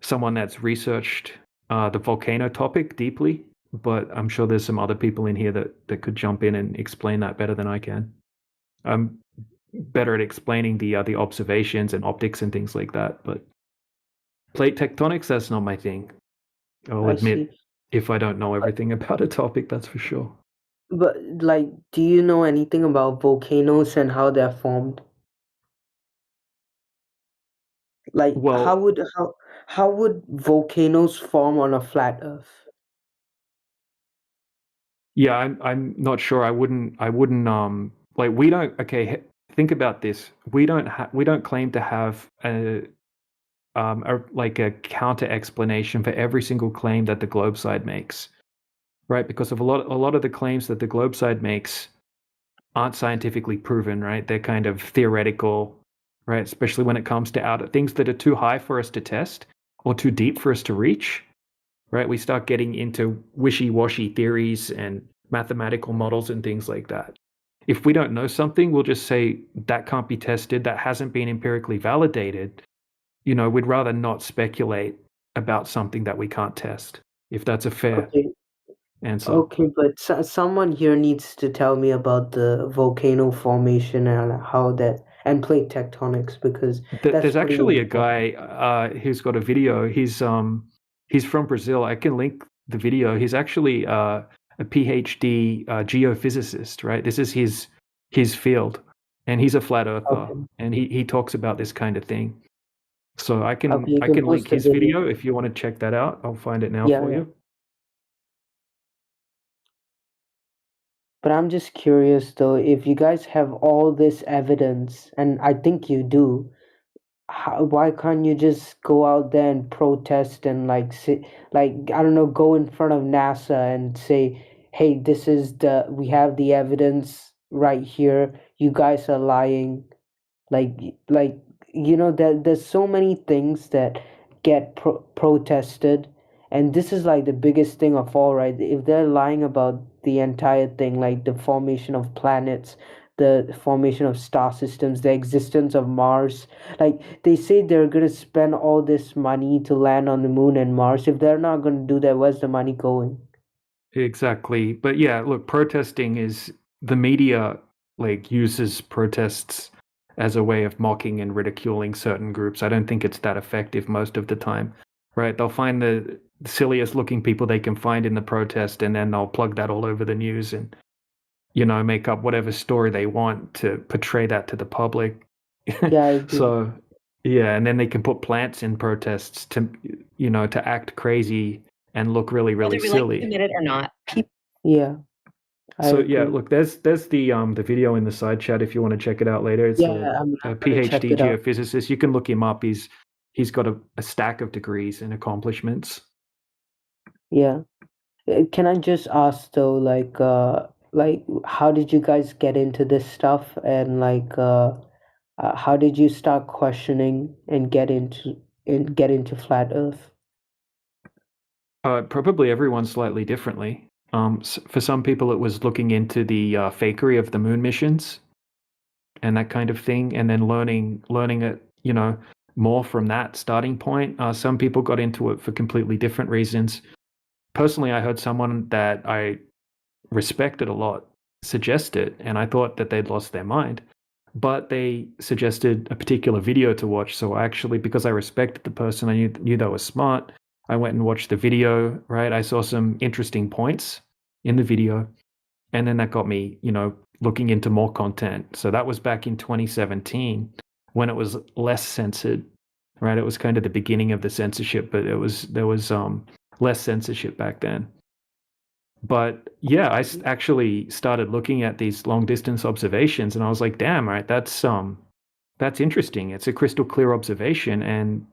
someone that's researched the volcano topic deeply, but I'm sure there's some other people in here that could jump in and explain that better than I can. I'm better at explaining the observations and optics and things like that, but plate tectonics, that's not my thing. I'll I see. admit if I don't know everything about a topic, that's for sure. But like, do you know anything about volcanoes and how they're formed? Like, Well, how would volcanoes form on a flat Earth? yeah, I'm not sure. I wouldn't like we don't okay, think about this. We don't claim to have a counter explanation for every single claim that the globe side makes, right? Because of a lot of the claims that the globe side makes aren't scientifically proven, right? They're kind of theoretical, right? Especially when it comes to outer things that are too high for us to test or too deep for us to reach, right? We start getting into wishy-washy theories and mathematical models and things like that. If we don't know something, we'll just say that can't be tested, that hasn't been empirically validated. We'd rather not speculate about something that we can't test, if that's a fair Okay, answer. okay, but someone here needs to tell me about the volcano formation and how that and plate tectonics because that's There's pretty actually a important. guy who's got a video. He's from Brazil. I can link the video. He's actually a PhD geophysicist, right? This is his field, and he's a flat earther, Okay, and he talks about this kind of thing. So I okay, can you I can can link post the his video. video if you want to check that out. I'll find it now Yeah, for yeah. you. But I'm just curious though, if you guys have all this evidence, and I think you do, why can't you just go out there and protest and like say, like I don't know, go in front of NASA and say, hey, we have the evidence right here. You guys are lying. Like there's so many things that get protested, and this is like the biggest thing of all, right? If they're lying about the entire thing, like the formation of planets, the formation of star systems, the existence of Mars, like they say they're gonna spend all this money to land on the moon and Mars. If they're not gonna do that, where's the money going? Exactly. But yeah, look, protesting is the media like uses protests as a way of mocking and ridiculing certain groups. I don't think it's that effective most of the time. Right? They'll find the silliest looking people they can find in the protest and then they'll plug that all over the news and make up whatever story they want to portray that to the public. Yeah, I agree. So, yeah, and then they can put plants in protests to act crazy and look really, really whether we like to silly. admit it or not. Yeah, I So yeah, agree. look, there's the video in the side chat if you want to check it out later. It's Yeah, a I'm gonna check PhD it out. geophysicist. You can look him up. He's got a stack of degrees and accomplishments. Yeah. Can I just ask though, like how did you guys get into this stuff, and how did you start questioning and get into flat Earth? Probably everyone slightly differently. For some people, it was looking into the fakery of the moon missions and that kind of thing, and then learning it. more from that starting point. Some people got into it for completely different reasons. Personally, I heard someone that I respected a lot suggest it, and I thought that they'd lost their mind. But they suggested a particular video to watch. So actually, because I respected the person, I knew they were smart. I went and watched the video, right? I saw some interesting points in the video. And then that got me, looking into more content. So that was back in 2017 when it was less censored, right? It was kind of the beginning of the censorship, but there was less censorship back then. But yeah, I actually started looking at these long distance observations, and I was like, damn, right, that's interesting. It's a crystal clear observation, and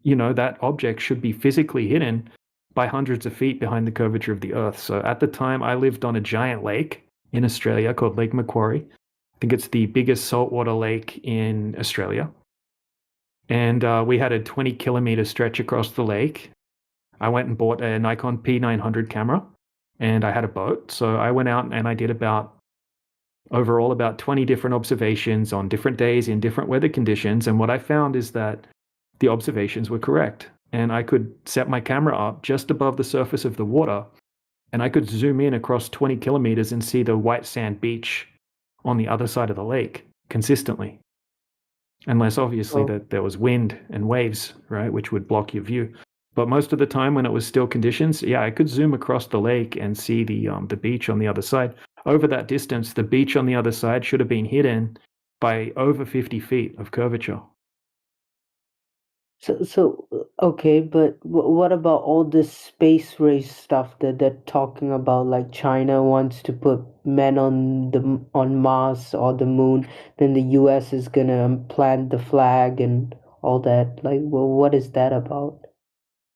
that object should be physically hidden by hundreds of feet behind the curvature of the Earth. So at the time, I lived on a giant lake in Australia called Lake Macquarie. I think it's the biggest saltwater lake in Australia. And we had a 20-kilometer stretch across the lake. I went and bought a Nikon P900 camera, and I had a boat. So I went out and I did overall about 20 different observations on different days in different weather conditions. And what I found is that the observations were correct. And I could set my camera up just above the surface of the water, and I could zoom in across 20 kilometers and see the white sand beach on the other side of the lake consistently. Unless obviously that there was wind and waves, right, which would block your view. But most of the time when it was still conditions, yeah, I could zoom across the lake and see the beach on the other side. Over that distance, the beach on the other side should have been hidden by over 50 feet of curvature. So okay, but what about all this space race stuff that they're talking about? Like China wants to put men on Mars or the moon, then the U.S. is gonna plant the flag and all that. Like, well, what is that about?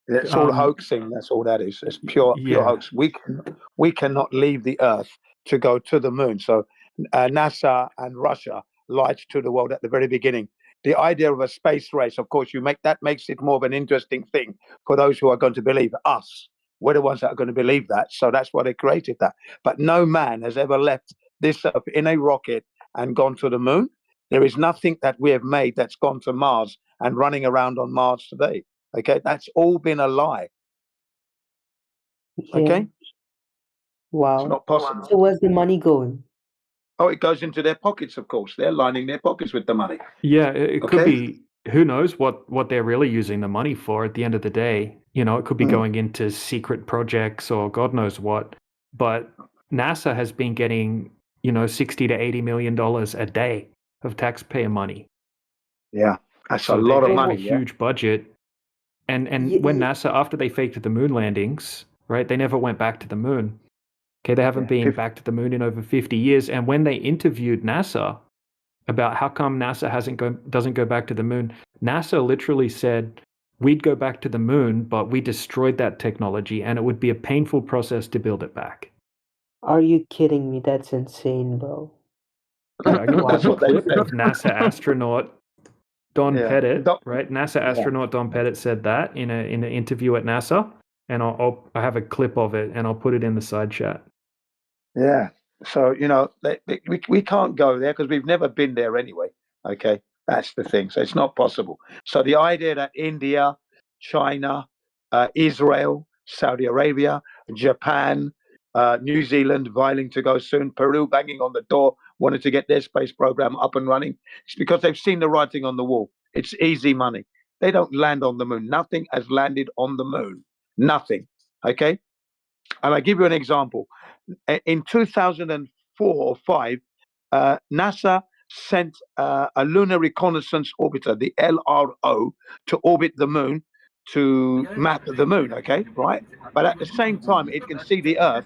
It's all hoaxing. That's all that is. It's pure hoax. We cannot leave the Earth to go to the moon. So NASA and Russia lied to the world at the very beginning. The idea of a space race, of course, that makes it more of an interesting thing for those who are going to believe us. We're the ones that are going to believe that. So that's why they created that. But no man has ever left this Earth in a rocket and gone to the moon. There is nothing that we have made that's gone to Mars and running around on Mars today. Okay, that's all been a lie. Yeah. Okay, Wow. it's not possible. So where's the money going? Oh, it goes into their pockets, of course. They're lining their pockets with the money. Yeah, it could be. Who knows what they're really using the money for at the end of the day? It could be going into secret projects or God knows what. But NASA has been getting, $60 to $80 million a day of taxpayer money. Yeah, that's a lot of money. They have a huge budget. And when NASA, after they faked the moon landings, right, they never went back to the moon. Okay, they haven't been back to the moon in over 50 years. And when they interviewed NASA about how come NASA doesn't go back to the moon, NASA literally said, we'd go back to the moon, but we destroyed that technology and it would be a painful process to build it back. Are you kidding me? That's insane, bro. Yeah, I got a clip of NASA astronaut Don Pettit, right? NASA astronaut Don Pettit said that in an interview at NASA, and I have a clip of it and I'll put it in the side chat. Yeah. So we can't go there because we've never been there anyway. Okay, that's the thing. So it's not possible. So the idea that India, China, Israel, Saudi Arabia, Japan, New Zealand vying to go soon, Peru banging on the door, wanted to get their space program up and running, it's because they've seen the writing on the wall. It's easy money. They don't land on the moon. Nothing has landed on the moon. Nothing. Okay. And I give you an example. In 2004 or 5, NASA sent a lunar reconnaissance orbiter, the LRO, to orbit the moon to map the moon. Okay, right? But at the same time, it can see the Earth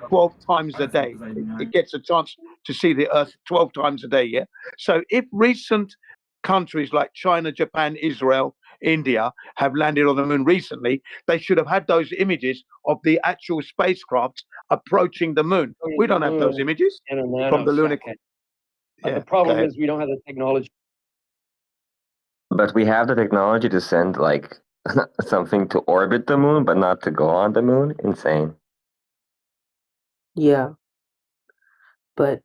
12 times a day. It gets a chance to see the Earth 12 times a day. Yeah. So if recent countries like China, Japan, Israel, India have landed on the moon recently, they should have had those images of the actual spacecraft approaching the moon. We don't have those images from the lunar. Yeah, the problem is we don't have the technology. But we have the technology to send like something to orbit the moon, but not to go on the moon. Insane. Yeah. But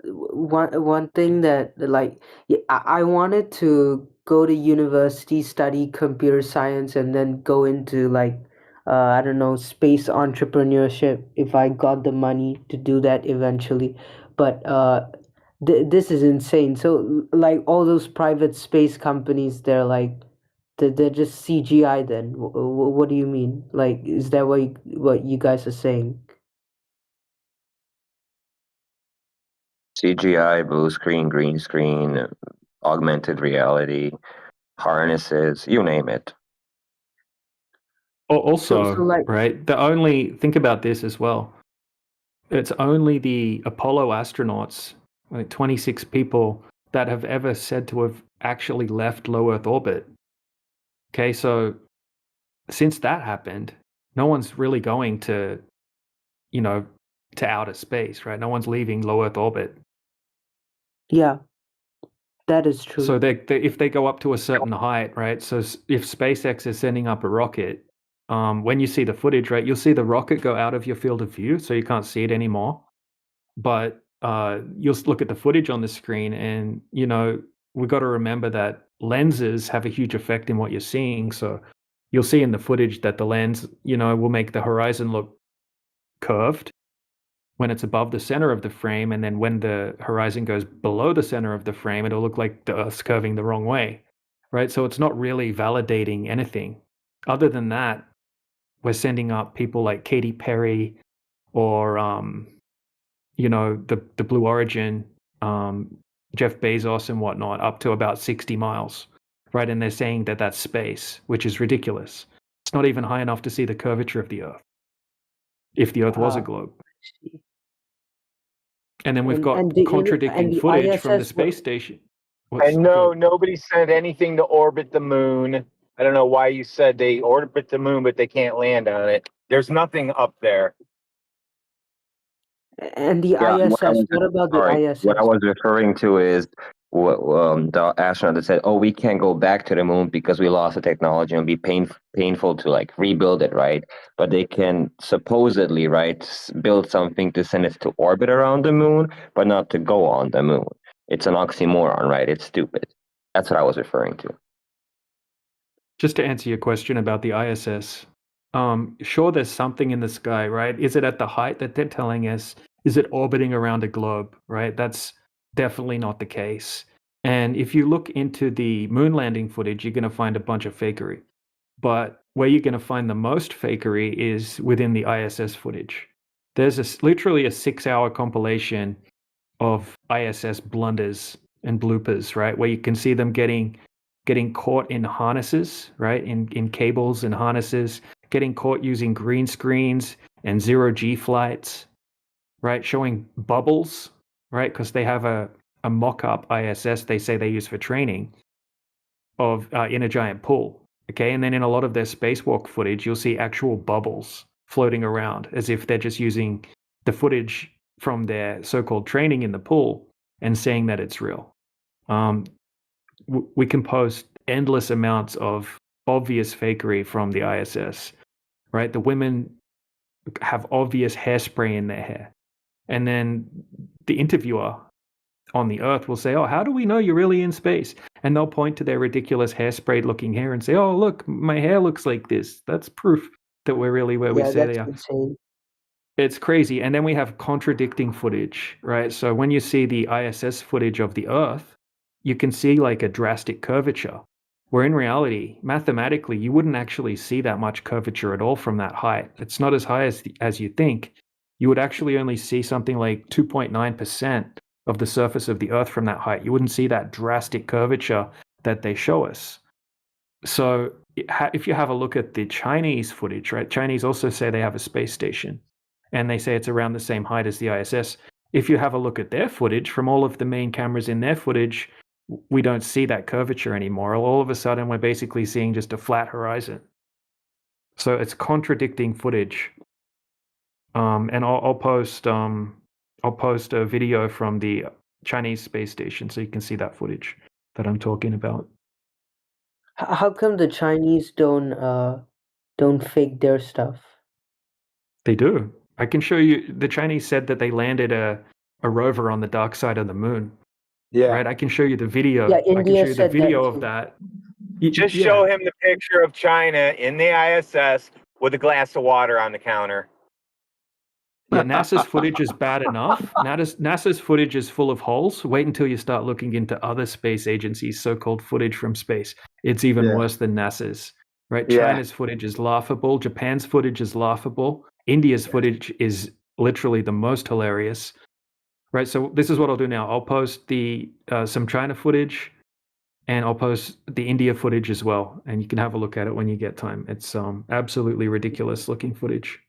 one thing that I wanted to go to university, study computer science, and then go into like I don't know, space entrepreneurship if I got the money to do that eventually. But this is insane. So like all those private space companies, they're like they're just CGI. Then what do you mean? Like, is that what you guys are saying? CGI, blue screen, green screen, augmented reality, harnesses, you name it. Also, like right, think about this as well. It's only the Apollo astronauts, like 26 people, that have ever said to have actually left low Earth orbit. Okay, so since that happened, no one's really going to, to outer space, right? No one's leaving low Earth orbit. yeah, that is true. So if they go up to a certain height, right? So if SpaceX is sending up a rocket, when you see the footage, right, you'll see the rocket go out of your field of view, so you can't see it anymore. But you'll look at the footage on the screen, and we've got to remember that lenses have a huge effect in what you're seeing. So you'll see in the footage that the lens, will make the horizon look curved when it's above the center of the frame, and then when the horizon goes below the center of the frame, it'll look like the Earth's curving the wrong way, right? So it's not really validating anything. Other than that, we're sending up people like Katy Perry or the Blue Origin, Jeff Bezos and whatnot, up to about 60 miles, right? And they're saying that that's space, which is ridiculous. It's not even high enough to see the curvature of the Earth, if the Earth was a globe. And then we've got contradicting footage from the space station. And no, nobody sent anything to orbit the moon. I don't know why you said they orbit the moon, but they can't land on it. There's nothing up there. And the ISS, what about the ISS? What I was referring to is the astronaut that said, "Oh, we can't go back to the moon because we lost the technology and it'd be painful to like rebuild it, right? But they can supposedly, right, build something to send it to orbit around the moon, but not to go on the moon. It's an oxymoron, right? It's stupid." That's what I was referring to. Just to answer your question about the ISS, sure, there's something in the sky, right? Is it at the height that they're telling us? Is it orbiting around a globe, right? That's definitely not the case. And if you look into the moon landing footage, you're going to find a bunch of fakery. But where you're going to find the most fakery is within the ISS footage. There's literally a 6-hour compilation of ISS blunders and bloopers, right? Where you can see them getting caught in harnesses, right? In cables and harnesses, getting caught using green screens and zero-G flights, right? Showing bubbles, right? Because they have a mock-up ISS they say they use for training of in a giant pool, okay? And then in a lot of their spacewalk footage, you'll see actual bubbles floating around as if they're just using the footage from their so-called training in the pool and saying that it's real. We can post endless amounts of obvious fakery from the ISS, right? The women have obvious hairspray in their hair. And then the interviewer on the Earth will say, "Oh, how do we know you're really in space?" And they'll point to their ridiculous hairspray looking hair and say, "Oh, look, my hair looks like this. That's proof that we're really where we say they are." Insane. It's crazy. And then we have contradicting footage, right? So when you see the ISS footage of the Earth, you can see like a drastic curvature, where in reality, mathematically, you wouldn't actually see that much curvature at all from that height. It's not as high as you think. You would actually only see something like 2.9% of the surface of the Earth from that height. You wouldn't see that drastic curvature that they show us. So if you have a look at the Chinese footage, right? Chinese also say they have a space station, and they say it's around the same height as the ISS. If you have a look at their footage, from all of the main cameras in their footage, we don't see that curvature anymore. All of a sudden, we're basically seeing just a flat horizon. So it's contradicting footage. And I'll post a video from the Chinese space station so you can see that footage that I'm talking about. How come the Chinese don't fake their stuff? They do. I can show you. The Chinese said that they landed a rover on the dark side of the moon. Yeah. Right, I can show you the video. Yeah, I can India show you the said that video of too. that. Just show him the picture of China in the ISS with a glass of water on the counter. Yeah, NASA's footage is bad enough. NASA's footage is full of holes. Wait until you start looking into other space agencies' so-called footage from space. It's even worse than NASA's. Right? Yeah. China's footage is laughable. Japan's footage is laughable. India's footage is literally the most hilarious. Right? So this is what I'll do now. I'll post the some China footage, and I'll post the India footage as well, and you can have a look at it when you get time. It's absolutely ridiculous looking footage.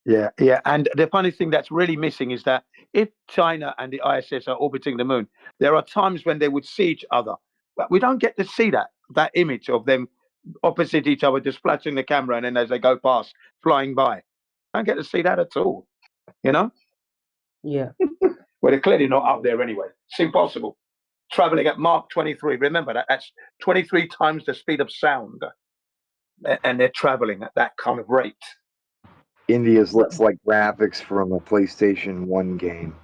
Yeah, yeah. And the funny thing that's really missing is that if China and the ISS are orbiting the moon, there are times when they would see each other. But we don't get to see that image of them opposite each other, just flashing the camera, and then as they go past, flying by. Don't get to see that at all. You know? Yeah. Well, they're clearly not up there anyway. It's impossible. Traveling at Mach 23. Remember that's 23 times the speed of sound. And they're traveling at that kind of rate. India's looks like graphics from a PlayStation 1 game.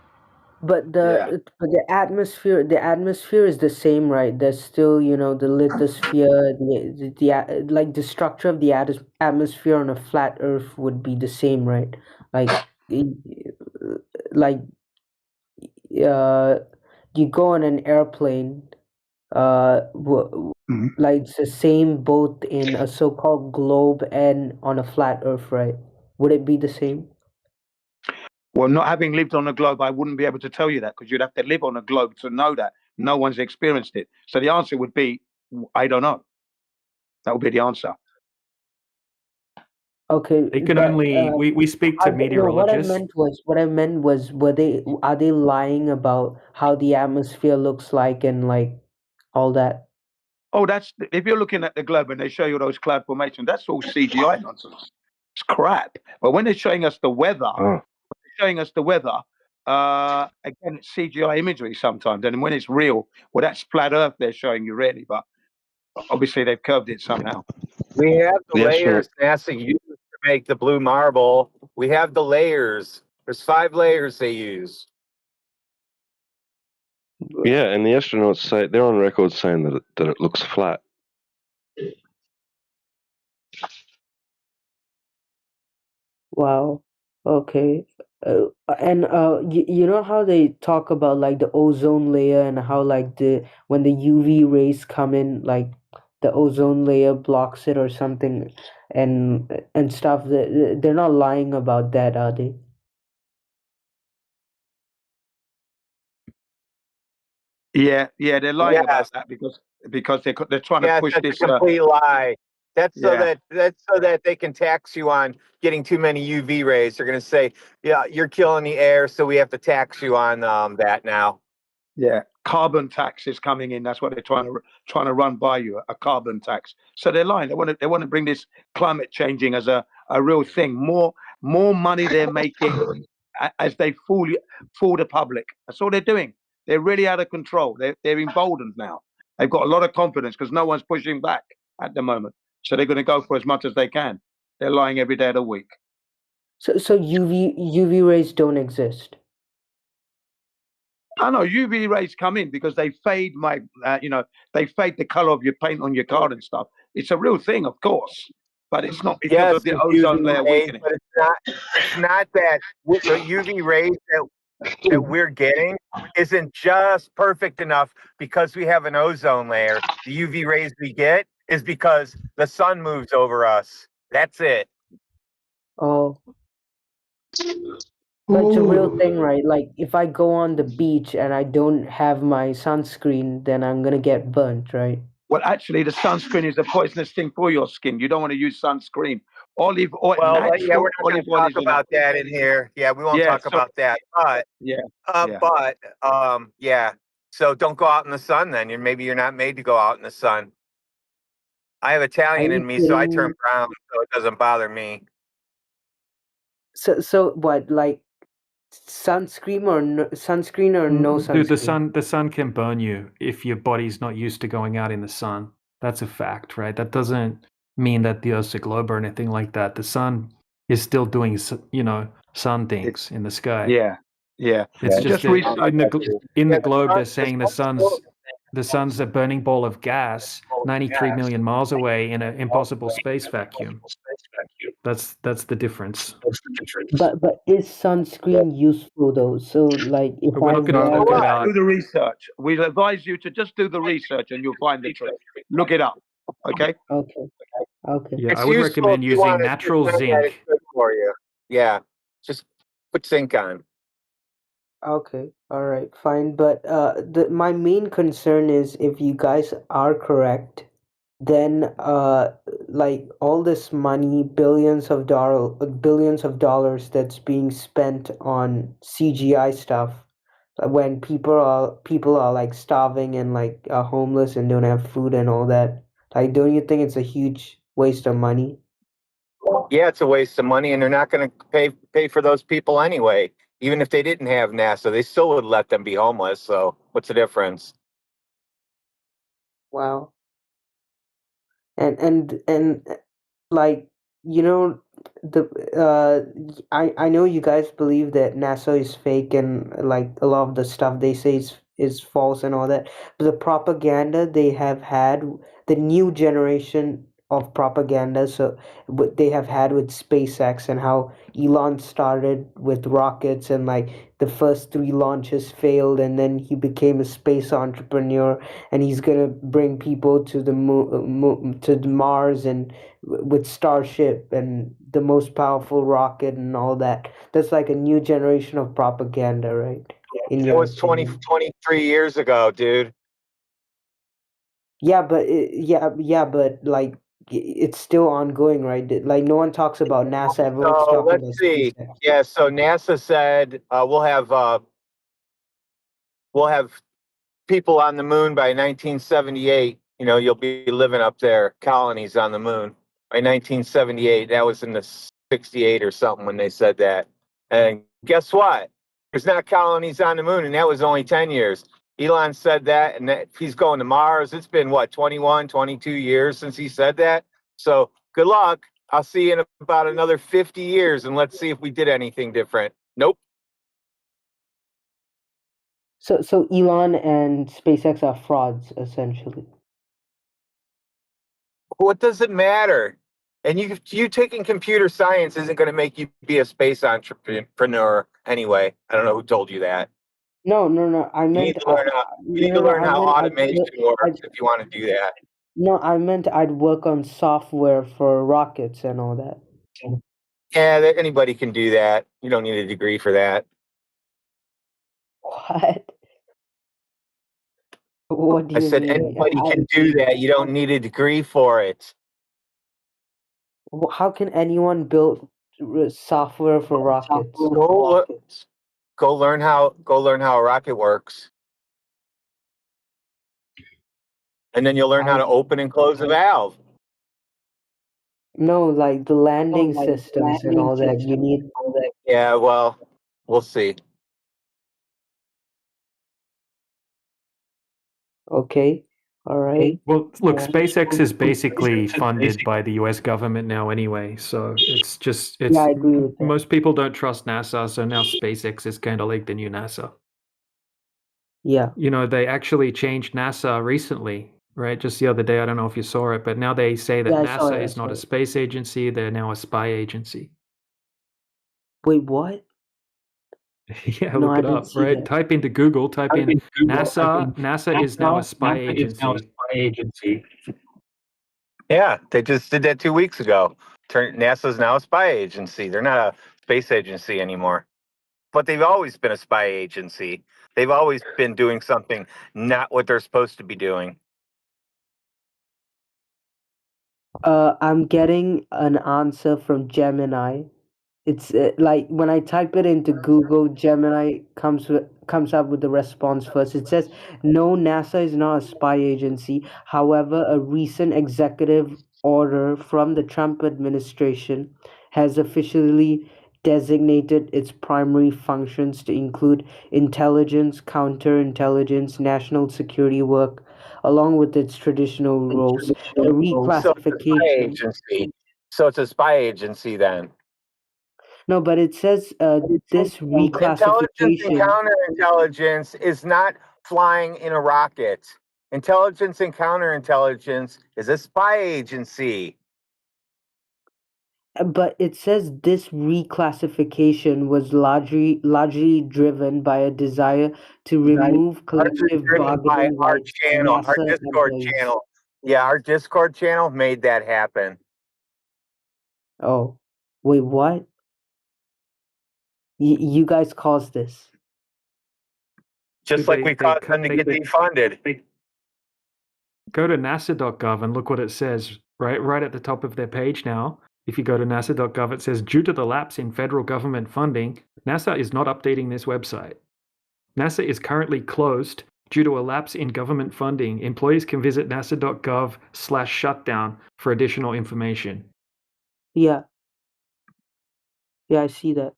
But the atmosphere is the same, right? There's still, you know, the lithosphere, like the structure of the atmosphere on a flat Earth would be the same, right? Like, like you go on an airplane, like it's the same both in a so-called globe and on a flat Earth, right? Would it be the same? Well, not having lived on a globe, I wouldn't be able to tell you that, because you'd have to live on a globe to know that. No one's experienced it. So the answer would be, I don't know. That would be the answer. Okay, They can only we speak to meteorologists. What I meant was are they lying about how the atmosphere looks like and like all that? Oh, that's if you're looking at the globe and they show you those cloud formations, that's all CGI nonsense. It's crap. But when they're showing us the weather, again, it's CGI imagery sometimes. And when it's real, well, that's flat Earth they're showing you really. But obviously they've curved it somehow. We have the layers NASA used to make the blue marble. We have the layers. There's 5 layers they use. Yeah, and the astronauts say they're on record saying that it looks flat. Wow. Okay. And you know how they talk about like the ozone layer and how like when the UV rays come in, like the ozone layer blocks it or something, and stuff. They're not lying about that, are they? Yeah, they're lying about that because they're trying to push that's this. a complete lie. That's so Yeah. that they can tax you on getting too many UV rays. They're going to say, yeah, you're killing the air, so we have to tax you on that now. Yeah, carbon tax is coming in. That's what they're trying to run by you, a carbon tax. So they're lying. They want to bring this climate changing as a real thing. More money they're making as they fool the public. That's all they're doing. They're really out of control. They're emboldened now. They've got a lot of confidence because no one's pushing back at the moment. So they're going to go for as much as they can. They're lying every day of the week. So UV rays don't exist. I know UV rays come in because they fade they fade the color of your paint on your car and stuff. It's a real thing, of course, but it's not because of the ozone layer weakening. But it's not that the UV rays that we're getting isn't just perfect enough because we have an ozone layer. The UV rays we get is because the sun moves over us. That's it. Oh. But it's a real thing, right? Like if I go on the beach and I don't have my sunscreen, then I'm gonna get burnt, right? Well, actually, the sunscreen is a poisonous thing for your skin. You don't want to use sunscreen. Olive oil, well, natural yeah, we're not olive going oil to talk about that in here. Yeah, we won't talk about that. But yeah. So don't go out in the sun then. Maybe you're not made to go out in the sun. I have Italian in me, so I turn brown, so it doesn't bother me. So what, like sunscreen or no sunscreen? Dude, the sun can burn you if your body's not used to going out in the sun. That's a fact, right? That doesn't mean that the Earth's a globe or anything like that. The sun is still doing, sun things in the sky. Yeah, Yeah. It's And just just that research. in the Yeah, globe they're the saying sun- the sun's a burning ball of gas 93 million miles away in an impossible space vacuum. That's the difference. But is sunscreen useful though? So like if We're I not going to wear talk Well, about Do the research. We advise you to just do the research and you'll find the truth. Look it up. Okay? okay, okay. yeah, I it's would useful if recommend you want using to natural pretend that it's zinc. good for you. Yeah, just put zinc on. Okay, all right, fine. But my main concern is if you guys are correct, then like all this money, billions of dollars that's being spent on CGI stuff, when people are like starving and like homeless and don't have food and all that. Like, don't you think it's a huge waste of money? Yeah, it's a waste of money, and they're not going to pay for those people anyway. Even if they didn't have NASA, they still would let them be homeless. So what's the difference? Wow. And like you know the I know you guys believe that NASA is fake and like a lot of the stuff they say is false and all that, but the propaganda they have had, the new generation of propaganda, so what they have had with SpaceX and how Elon started with rockets and like the first three launches failed and then he became a space entrepreneur and he's gonna bring people to the to Mars and with Starship and the most powerful rocket and all that. That's like a new generation of propaganda, right? In That your was opinion? 23 years ago, dude. Yeah, but yeah, but like it's still ongoing, right? Like no one talks about NASA. Everyone's So talking about let's see. SpaceX. Yeah, so NASA said we'll have people on the moon by 1978. You know, you'll be living up there, colonies on the moon by 1978. That was in the 68 or something when they said that. And guess what? There's not colonies on the moon, and that was only 10 years. Elon said that, and that he's going to Mars. It's been what, 21, 22 years since he said that. So good luck. I'll see you in about another 50 years, and let's see if we did anything different. Nope. So Elon and SpaceX are frauds essentially. What does it matter? And you taking computer science isn't going to make you be a space entrepreneur anyway. I don't know who told you that. No. I You need meant to learn how you need to no. learn how automation I works if you want to do that. no. I meant I'd work on software for rockets and all that. Yeah, anybody can do that. You don't need a degree for that. What? What do I you said mean? anybody can do that. You don't need a degree for it. How can anyone build software for rockets? Go go learn how a rocket works, and then you'll learn how I to open and close a valve. no, like the landing systems and all that. You need Yeah, well, we'll see. okay, all right. Well, look, SpaceX is basically funded by the US government now anyway, so Yeah, it's I agree with that. most people don't trust NASA, so now SpaceX is kind of like the new NASA. Yeah. You know, they actually changed NASA recently, right? Just the other day, I don't know if you saw it, but now they say that Yeah, I saw NASA it. I is not saw a it. space agency, they're now a spy agency. Wait, what? Yeah, No, look I it didn't up, see right? that. Type into Google, type in NASA. NASA is now a spy agency. Yeah, they just did that 2 weeks ago. NASA's now a spy agency. They're not a space agency anymore. But they've always been a spy agency. They've always been doing something not what they're supposed to be doing. I'm getting an answer from Gemini. It's like when I type it into Google, Gemini comes up with the response first. It says, "No, NASA is not a spy agency. However, a recent executive order from the Trump administration has officially designated its primary functions to include intelligence, counterintelligence, national security work, along with its traditional roles. The So it's a spy reclassification." agency. So it's a spy agency then. No, but it says this Intelligence and reclassification. counterintelligence is not flying in a rocket. Intelligence and counterintelligence is a spy agency. But it says this reclassification was largely driven by a desire to remove Largely collective driven by bargaining our rights for channel, our NASA Discord employees. channel. Yeah, our Discord channel made that happen. Oh, wait, what? You guys caused this? Just like we caused them to get defunded. Go to nasa.gov and look what it says right at the top of their page now. If you go to nasa.gov, it says, due to the lapse in federal government funding, NASA is not updating this website. NASA is currently closed due to a lapse in government funding. Employees can visit nasa.gov/shutdown for additional information. Yeah. Yeah, I see that.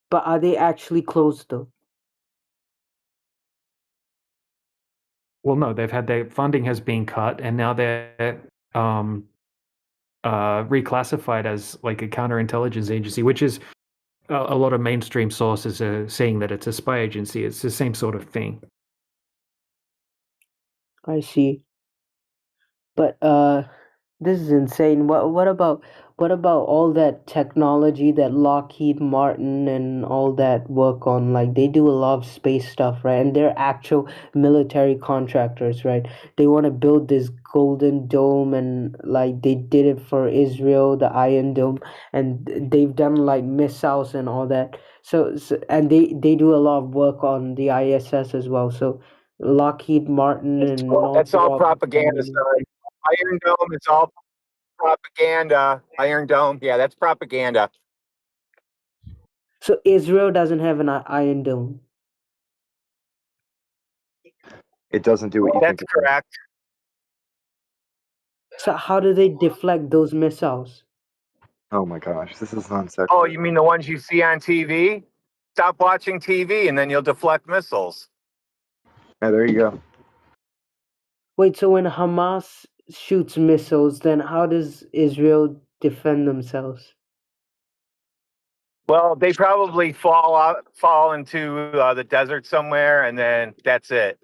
But are they actually closed though? Well, no, they've had their funding has been cut, and now they're reclassified as like a counterintelligence agency, which is a lot of mainstream sources are saying that it's a spy agency. It's the same sort of thing. I see. But this is insane. What about all that technology that Lockheed Martin and all that work on? Like they do a lot of space stuff, right? And they're actual military contractors, right? They want to build this golden dome, and like they did it for Israel, the Iron Dome, and they've done like missiles and all that. So and they do a lot of work on the ISS as well. So Lockheed Martin and That's all Northrop propaganda, Grumman. son. Iron Dome is all propaganda. Iron Dome, yeah, that's propaganda. So Israel doesn't have an Iron Dome. It doesn't do what you think That's it does. correct. So how do they deflect those missiles? Oh my gosh, this is non-sequitur. Oh, you mean the ones you see on TV? Stop watching TV and then you'll deflect missiles. Yeah, there you go. Wait, so when Hamas shoots missiles, then how does Israel defend themselves? Well, they probably fall into the desert somewhere, and then that's it.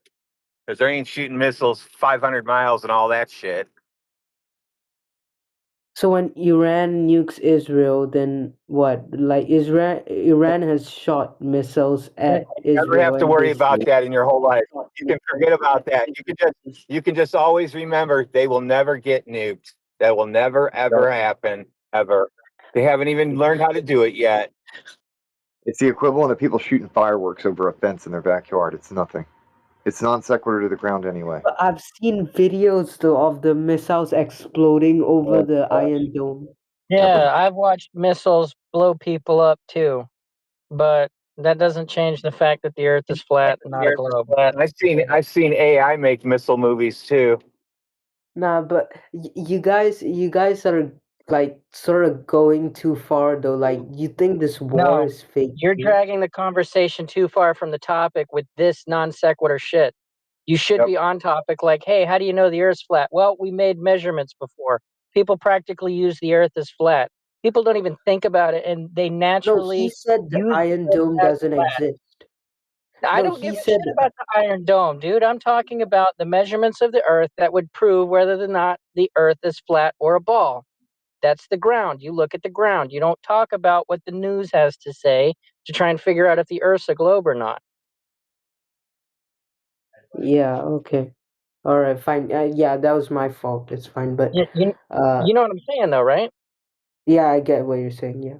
Because they ain't shooting missiles 500 miles and all that shit. So when Iran nukes Israel, then what? Like Iran has shot missiles at You never Israel, have to and worry about that in your whole life. You can forget about that. You can just always remember they will never get nuked. That will never ever happen ever. They haven't even learned how to do it yet. It's the equivalent of people shooting fireworks over a fence in their backyard. It's nothing. It's non sequitur to the ground anyway. But I've seen videos though of the missiles exploding over the Iron Dome. Yeah, I've watched missiles blow people up too, but that doesn't change the fact that the Earth is flat and not a globe. I've seen AI make missile movies too. Nah, but you guys are like sort of going too far though. Like you think this war No, is fake you're too? dragging the conversation too far from the topic with this non sequitur shit. You should be on topic like, hey, how do you know the Earth's flat? Well, we made measurements before. People practically use the Earth as flat. People don't even think about it, and they No, he naturally said the use Iron the Earth Dome as doesn't flat. exist. I No, don't give he a said shit about the Iron Dome, dude. I'm talking about the measurements of the Earth that would prove whether or not the Earth is flat or a ball. That's the ground. You look at the ground. You don't talk about what the news has to say to try and figure out if the Earth's a globe or not. yeah, okay. All right, fine. Yeah, that was my fault. It's fine, but You know what I'm saying, though, right? yeah, I get what you're saying. Yeah.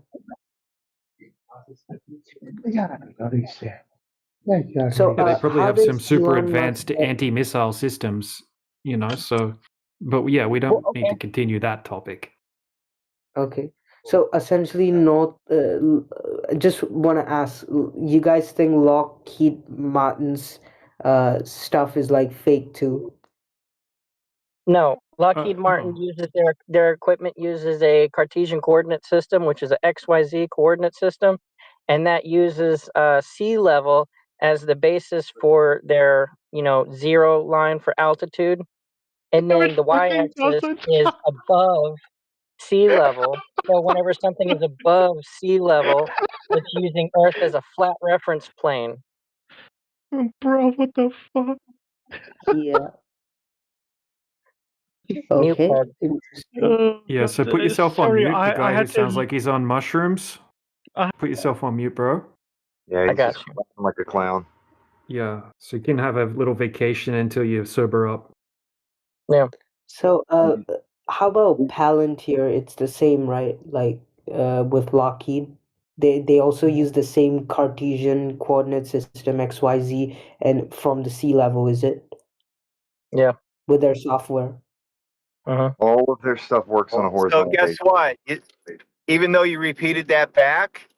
So, Yeah, they probably how have some does super Elon Musk? advanced anti-missile systems, so, but yeah, we don't need to continue that topic. Okay, so essentially, just want to ask, you guys think Lockheed Martin's stuff is like fake too? No, Lockheed Martin uses their equipment uses a Cartesian coordinate system, which is a XYZ coordinate system, and that uses sea level as the basis for their 0 line for altitude. And then the y-axis is above sea level. So whenever something is above sea level, it's using Earth as a flat reference plane. Bro, what the fuck? Yeah. Mute Okay. bug. Interesting. Yeah, so put yourself on sorry, mute. The I guy who had sounds to. like he's on mushrooms. Put yourself on mute, bro. Yeah, I he's got just you. laughing like a clown. Yeah, so you can have a little vacation until you sober up. Yeah. So, how about Palantir? It's the same, right? Like, with Lockheed, they also use the same Cartesian coordinate system XYZ, and from the sea level, is it? Yeah. With their software. All of their stuff works on a So horizontal guess basis. what? Even though you repeated that back,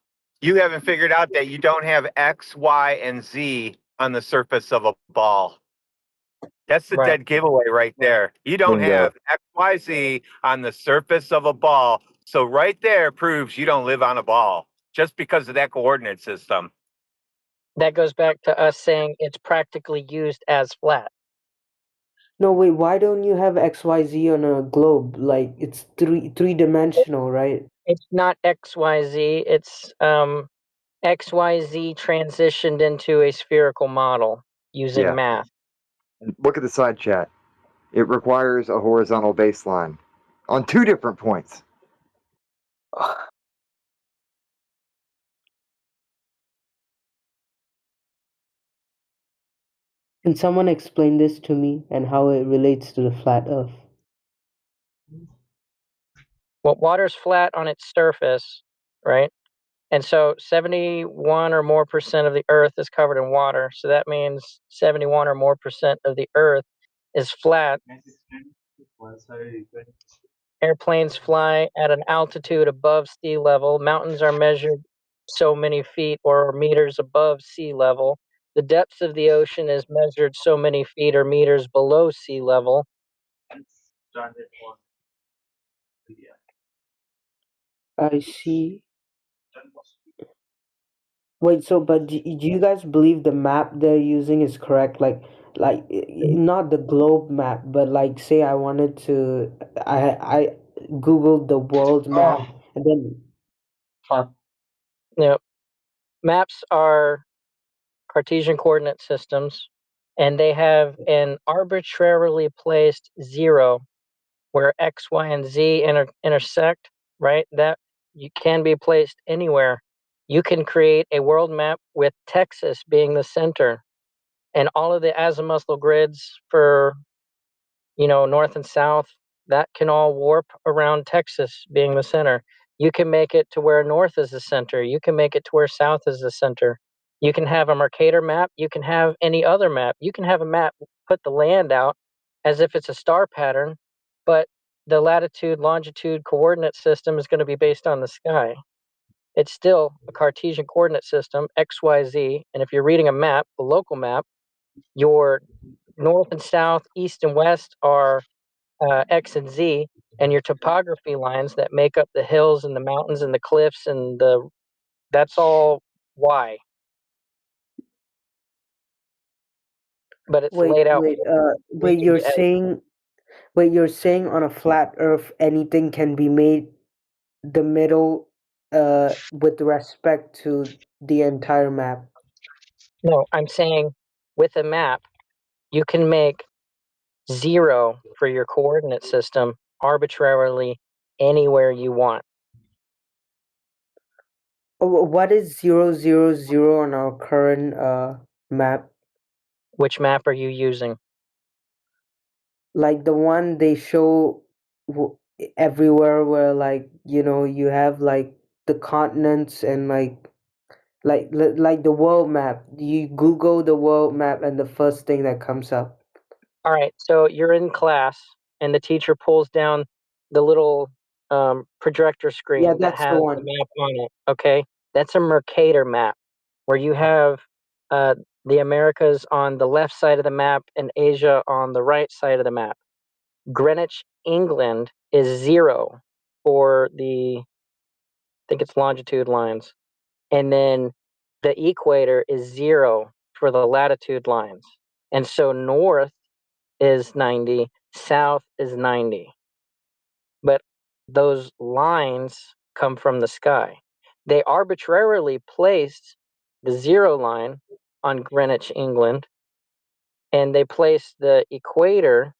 you haven't figured out that you don't have X, Y, and Z on the surface of a ball. That's the dead giveaway right there. You don't Bingo. have X, Y, Z on the surface of a ball. So right there proves you don't live on a ball just because of that coordinate system. That goes back to us saying it's practically used as flat. No, wait, why don't you have XYZ on a globe? Like, it's three-dimensional, right? It's not XYZ. It's XYZ transitioned into a spherical model using Yeah. math. And look at the side chat. It requires a horizontal baseline on 2 different points. Can someone explain this to me and how it relates to the flat Earth? Well, water's flat on its surface, right? And so 71 or more percent of the Earth is covered in water. So that means 71 or more percent of the Earth is flat. Airplanes fly at an altitude above sea level. Mountains are measured so many feet or meters above sea level. The depths of the ocean is measured so many feet or meters below sea level. I see. Wait, so but do you guys believe the map they're using is correct? Like not the globe map, but like say I wanted to, I googled the world map and then You know, maps are Cartesian coordinate systems, and they have an arbitrarily placed 0 where X, Y, and Z intersect, right? That you can be placed anywhere. You can create a world map with Texas being the center, and all of the azimuthal grids for north and south, that can all warp around Texas being the center. You can make it to where north is the center. You can make it to where south is the center. You can have a Mercator map. You can have any other map. You can have a map, put the land out as if it's a star pattern, but the latitude, longitude coordinate system is going to be based on the sky. It's still a Cartesian coordinate system, X, Y, Z. And if you're reading a map, a local map, your north and south, east and west are X and Z, and your topography lines that make up the hills and the mountains and the cliffs and that's all Y. But it's wait, laid out wait, for you to you're saying on a flat Earth anything can be made the middle with respect to the entire map. No, I'm saying with a map, you can make 0 for your coordinate system arbitrarily anywhere you want. What is 000 on our current map? Which map are you using? Like the one they show everywhere, where like you have like the continents and like the world map. You Google the world map and the first thing that comes up. All right, so you're in class and the teacher pulls down the little projector Yeah, screen that that's the has the one. map on it. Okay, that's a Mercator map where you have uh, the Americas on the left side of the map and Asia on the right side of the map. Greenwich, England is 0 for I think it's longitude lines. And then the equator is 0 for the latitude lines. And so north is 90, south is 90. But those lines come from the sky. They arbitrarily placed the 0 line on Greenwich, England, and they placed the equator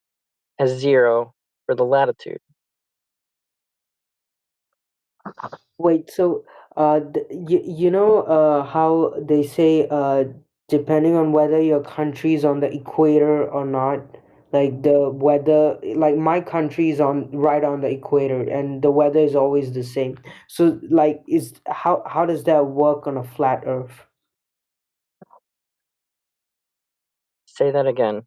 as 0 for the latitude. Wait, so how they say depending on whether your country's on the equator or not, like the weather, like my country is on right on the equator, and the weather is always the same. So like, is how does that work on a flat Earth? Say that again.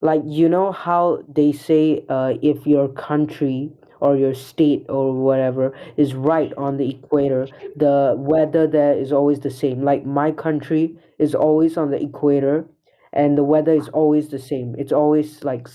Like, you know how they say if your country or your state or whatever is right on the equator, the weather there is always the same. Like my country is always on the equator, and the weather is always the same. It's always like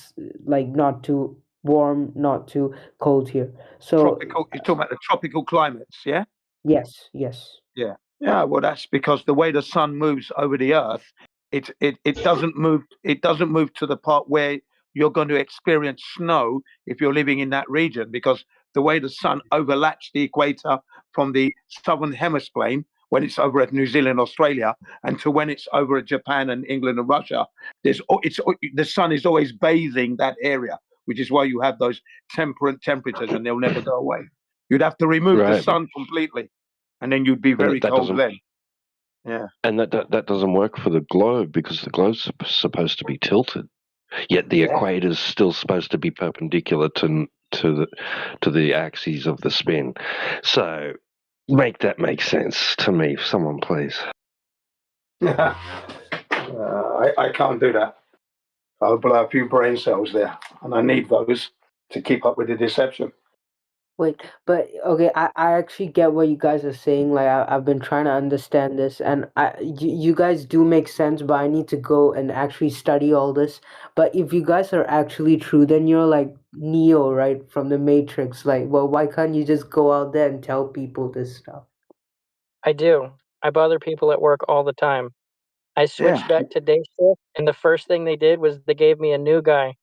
like not too warm, not too cold here. So Tropical. You're talking about the tropical climates, yeah? yes, yes. Yeah. Yeah. Well, that's because the way the sun moves over the Earth, it doesn't move. It doesn't move to the part where you're going to experience snow if you're living in that region, because the way the sun overlaps the equator from the southern hemisphere when it's over at New Zealand, Australia, and to when it's over at Japan and England and Russia, the sun is always bathing that area, which is why you have those temperate temperatures, and they'll never go away. You'd have to remove the Right. sun completely, and then you'd be And very that cold doesn't then. Yeah. and that doesn't work for the globe because the globe's supposed to be tilted. Yet the Yeah. equator is still supposed to be perpendicular to the axes of the spin. So make that make sense to me, someone please. I can't do that. I'll blow a few brain cells there, and I need those to keep up with the deception. Wait, but okay, I actually get what you guys are saying. Like I've been trying to understand this, and you guys do make sense, but I need to go and actually study all this. But if you guys are actually true, then you're like Neo, right, from the Matrix. Like, well, why can't you just go out there and tell people this stuff? I do. I bother people at work all the time. I switched Yeah. back to day shift, and the first thing they did was they gave me a new guy.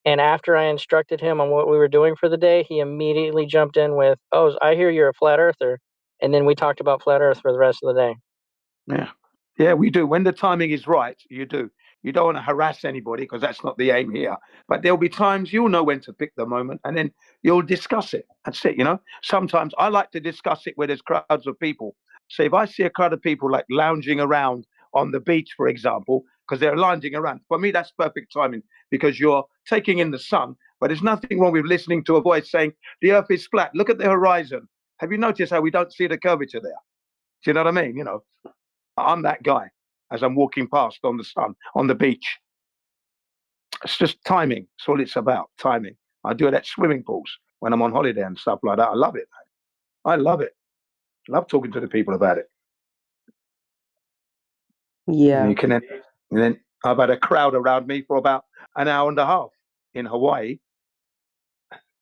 And after I instructed him on what we were doing for the day, he immediately jumped in with, "Oh, I hear you're a flat earther." And then we talked about flat earth for the rest of the day. Yeah. Yeah, we do. When the timing is right, you do. You don't want to harass anybody because that's not the aim here. But there'll be times you'll know when to pick the moment and then you'll discuss it. That's it, you know. Sometimes I like to discuss it where there's crowds of people. So if I see a crowd of people like lounging around on the beach, for example, because they're lounging around, for me, that's perfect timing because you're taking in the sun. But there's nothing wrong with listening to a voice saying, the earth is flat. Look at the horizon. Have you noticed how we don't see the curvature there? Do you know what I mean? You know, I'm that guy as I'm walking past on the sun, on the beach. It's just timing. That's all it's about, timing. I do it at swimming pools when I'm on holiday and stuff like that. I love it, man. I love it. I love talking to the people about it. And Yeah. you can and then I've had a crowd around me for about an hour and a half in Hawaii,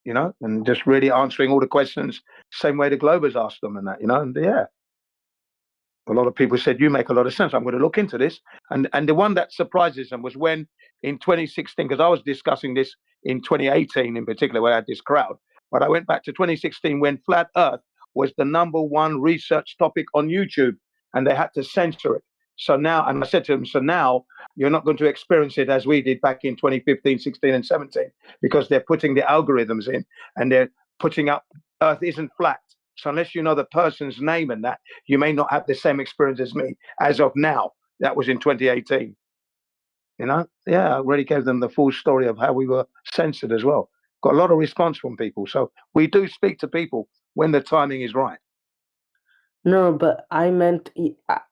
you know, and just really answering all the questions same way the Globers asked them and that, you know, and yeah. A lot of people said, you make a lot of sense. I'm going to look into this. And the one that surprises them was when in 2016, because I was discussing this in 2018 in particular, where I had this crowd. But I went back to 2016 when Flat Earth was the #1 research topic on YouTube and they had to censor it. So now, and I said to them, so now you're not going to experience it as we did back in 2015, 16, and 17, because they're putting the algorithms in and they're putting up Earth isn't flat. So unless you know the person's name and that, you may not have the same experience as me as of now. That was in 2018. You know, yeah, I really gave them the full story of how we were censored as well. Got a lot of response from people. So we do speak to people when the timing is right. No, but I meant,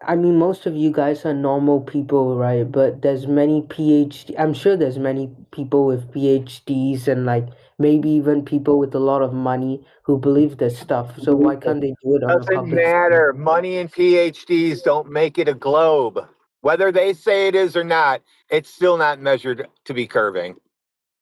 I mean, most of you guys are normal people, right? But there's many PhD, I'm sure there's many people with PhDs and like maybe even people with a lot of money who believe this stuff. So why can't they do it on a Doesn't public scale? matter. Money and PhDs don't make it a globe. Whether they say it is or not, it's still not measured to be curving.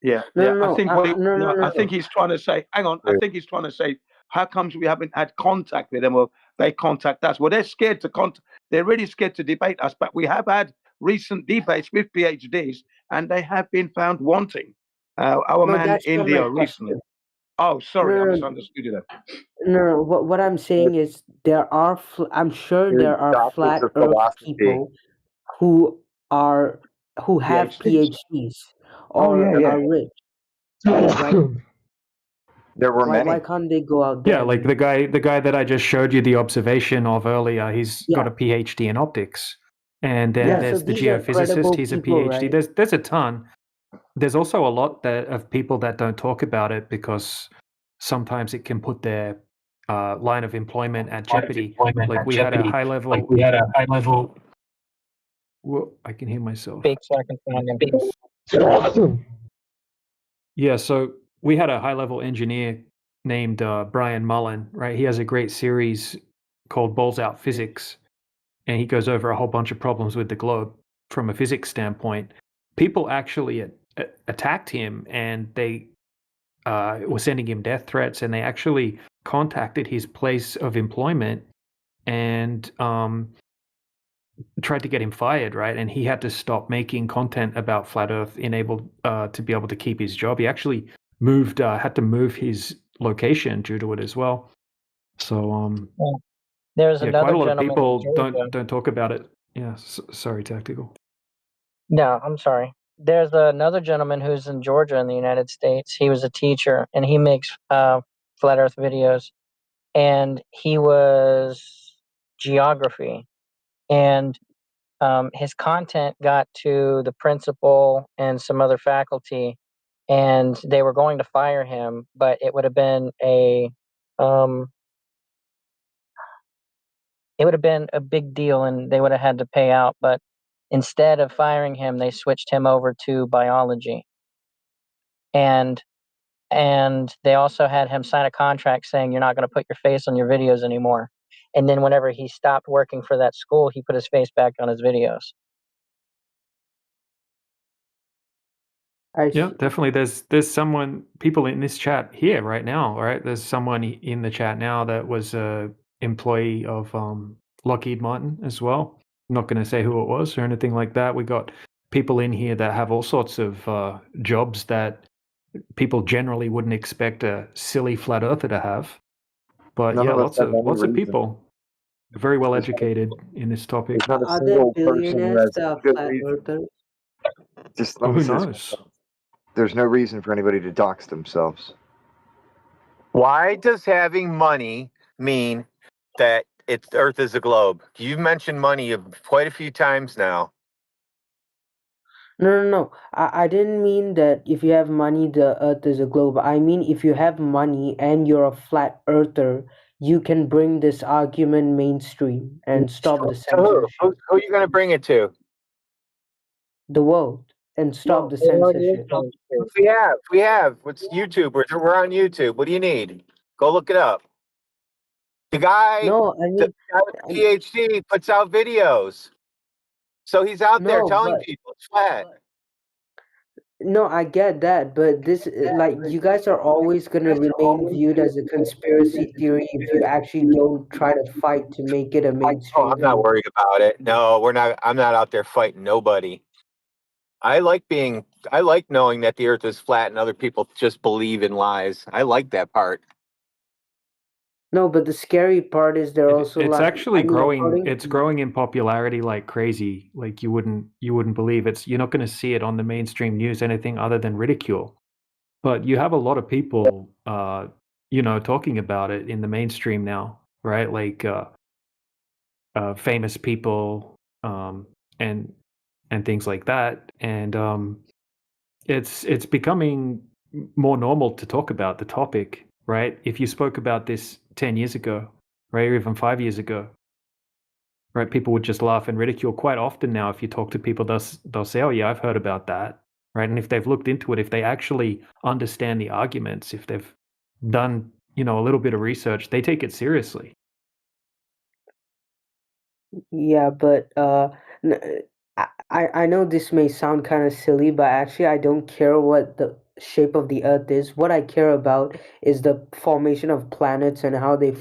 Yeah, No, yeah. no, I no, think what he, no, no, no, I no, think no. he's trying to say. Hang on. I think he's trying to say, how comes we haven't had contact with them, or they contact us? Well, they're scared to contact. They're really scared to debate us. But we have had recent debates with PhDs, and they have been found wanting. Our No, man that's not my India recently. question. Oh, sorry, I No, no, misunderstood you there. no. What I'm saying is I'm sure There's there are doctors flat of Earth philosophy. people who are who have PhDs. PhDs Oh yeah, or yeah. are rich, right? There were Why many. can't they go out Yeah, there? like the guy that I just showed you the observation of earlier, he's got Yeah, a PhD in optics. And then yeah. Yeah. So there's the these are geophysicist, credible he's a people, PhD. right? There's a ton. There's also a lot of people that don't talk about it because sometimes it can put their line of employment at jeopardy. Like we had a high level. Whoa, I can hear myself. Speak so I can find him. Yeah, so we had a high level engineer named Brian Mullen, right? He has a great series called Balls Out Physics, and he goes over a whole bunch of problems with the globe from a physics standpoint. People actually attacked him, and they were sending him death threats, and they actually contacted his place of employment and tried to get him fired, right? And he had to stop making content about flat Earth, to be able to keep his job. He actually had to move his location due to it as well. So, There's yeah, another quite a lot of gentleman in people Georgia. don't talk about it. Yeah, sorry, Tactical. No, I'm sorry. There's another gentleman who's in Georgia in the United States. He was a teacher and he makes flat Earth videos. And he was geography. And his content got to the principal and some other faculty, and they were going to fire him, but it would have been a big deal, and they would have had to pay out. But instead of firing him, they switched him over to biology, and they also had him sign a contract saying you're not going to put your face on your videos anymore. And then whenever he stopped working for that school, he put his face back on his videos. Yeah, definitely. There's people in this chat here right now, right? There's someone in the chat now that was a employee of Lockheed Martin as well. I'm not going to say who it was or anything like that. We got people in here that have all sorts of jobs that people generally wouldn't expect a silly flat earther to have. But None yeah, of us have any lots of reason. people very well There's educated in this topic. There's not a Are there single person who billionaires has that are good flat reason. earthers? Just Oh, let me who say this. knows? There's no reason for anybody to dox themselves. Why does having money mean that Earth is a globe? You've mentioned money quite a few times now. No. I didn't mean that if you have money, the Earth is a globe. I mean if you have money and you're a flat earther, you can bring this argument mainstream and stop the To who? censorship. Who are you going to bring it to? The world and stop the It already is censorship. censored. We have. It's YouTube. We're on YouTube. What do you need? Go look it up. The guy, No, I the mean, guy with the PhD puts out videos. So he's out there no, telling but people it's flat. no, I get that, but this, like, you guys are always gonna remain viewed as a conspiracy theory if you actually don't try to fight to make it a Oh, mainstream I'm not view. worried about it. No, we're not. I'm not out there fighting nobody. I like knowing that the earth is flat and other people just believe in lies. I like that part. No, but the scary part is they're also It's like, actually I mean, growing. according It's to growing in popularity like crazy. Like you wouldn't believe it's. You're not going to see it on the mainstream news anything other than ridicule. But you have a lot of people, talking about it in the mainstream now, right? Like famous people, and things like that. And it's becoming more normal to talk about the topic, right? If you spoke about this 10 years ago, right, or even 5 years ago, right, people would just laugh and ridicule. Quite often now, if you talk to people, they'll say, "Oh yeah, I've heard about that," right? And if they've looked into it, if they actually understand the arguments, if they've done a little bit of research, they take it seriously. yeah, but n- I know this may sound kind of silly, but actually I don't care what the shape of the Earth is. What I care about is the formation of planets and how they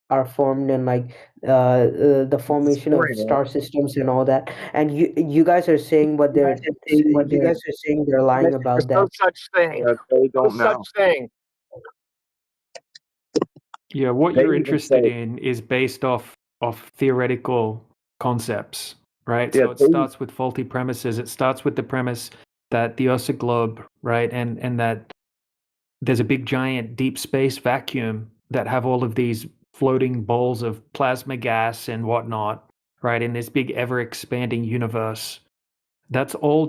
are formed and like the formation of Story, man. star systems and all that. And you guys are saying what they're you guys are saying they're lying There's about no that. such thing. That they No don't such know. thing. Yeah, what They you're even interested say, in is based off theoretical concepts, right? yeah, So it starts with faulty premises. It starts with the premise that the Earth's a globe, right? And that there's a big giant deep space vacuum that have all of these floating balls of plasma gas and whatnot, right? In this big ever expanding universe. That's all